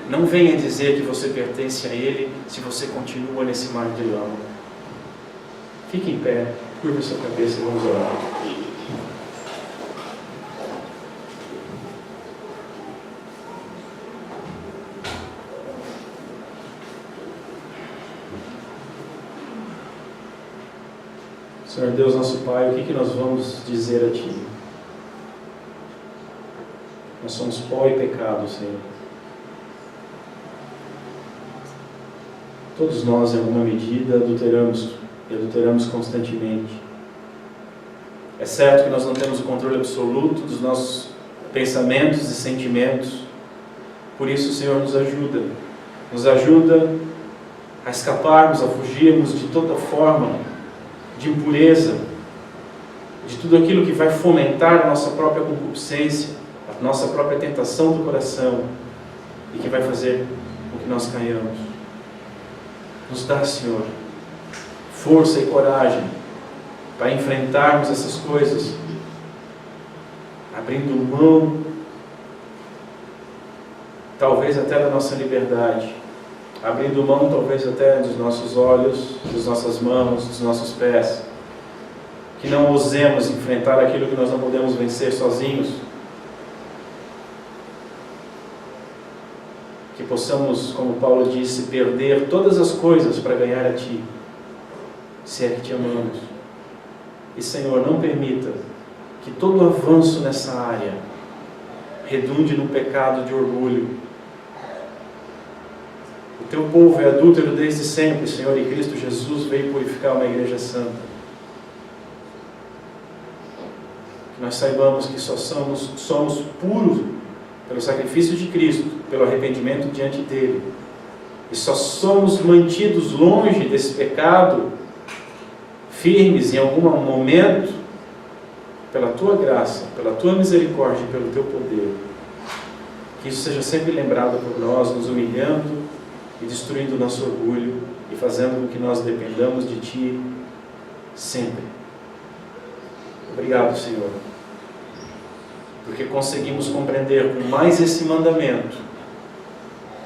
Não venha dizer que você pertence a ele se você continua nesse mar de lama. Fique em pé, curva sua cabeça e vamos orar. Senhor Deus, nosso Pai, o que nós vamos dizer a Ti? Nós somos pó e pecado, Senhor. Todos nós, em alguma medida, adulteramos constantemente. É certo que nós não temos o controle absoluto dos nossos pensamentos e sentimentos. Por isso, Senhor, nos ajuda. Nos ajuda a escaparmos, a fugirmos de toda forma de impureza, de tudo aquilo que vai fomentar a nossa própria concupiscência, a nossa própria tentação do coração e que vai fazer com que nós caiamos. Nos dá, Senhor, força e coragem para enfrentarmos essas coisas, abrindo mão, talvez até da nossa liberdade, abrindo mão talvez até dos nossos olhos, das nossas mãos, dos nossos pés, que não ousemos enfrentar aquilo que nós não podemos vencer sozinhos, que possamos, como Paulo disse, perder todas as coisas para ganhar a Ti, se é que Te amamos. E Senhor, não permita que todo avanço nessa área redunde no pecado de orgulho. O Teu povo é adúltero desde sempre, Senhor, e Cristo Jesus veio purificar uma igreja santa. Que nós saibamos que só somos puros pelo sacrifício de Cristo, pelo arrependimento diante dEle. E só somos mantidos longe desse pecado, firmes em algum momento, pela Tua graça, pela Tua misericórdia e pelo Teu poder. Que isso seja sempre lembrado por nós, nos humilhando e destruindo o nosso orgulho e fazendo com que nós dependamos de Ti sempre. Obrigado, Senhor, porque conseguimos compreender com mais esse mandamento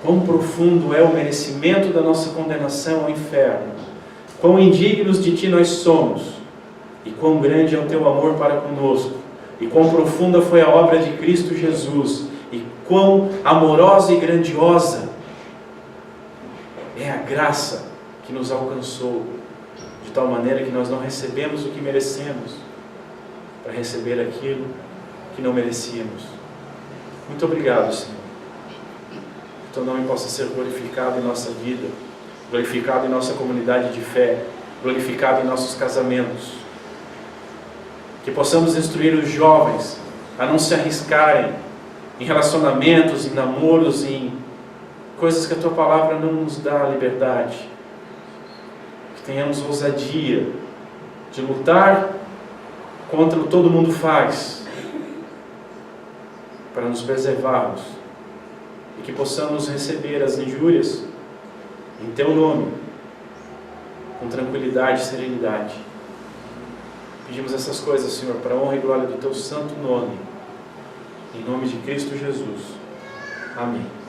quão profundo é o merecimento da nossa condenação ao inferno, quão indignos de Ti nós somos e quão grande é o Teu amor para conosco e quão profunda foi a obra de Cristo Jesus e quão amorosa e grandiosa é a graça que nos alcançou, de tal maneira que nós não recebemos o que merecemos, para receber aquilo que não merecíamos. Muito obrigado, Senhor. Que Teu nome possa ser glorificado em nossa vida, glorificado em nossa comunidade de fé, glorificado em nossos casamentos. Que possamos instruir os jovens a não se arriscarem em relacionamentos, em namoros, em coisas que a Tua palavra não nos dá liberdade. Que tenhamos ousadia de lutar contra o que todo mundo faz, para nos preservarmos, e que possamos receber as injúrias em Teu nome, com tranquilidade e serenidade. Pedimos essas coisas, Senhor, para a honra e glória do Teu santo nome, em nome de Cristo Jesus. Amém.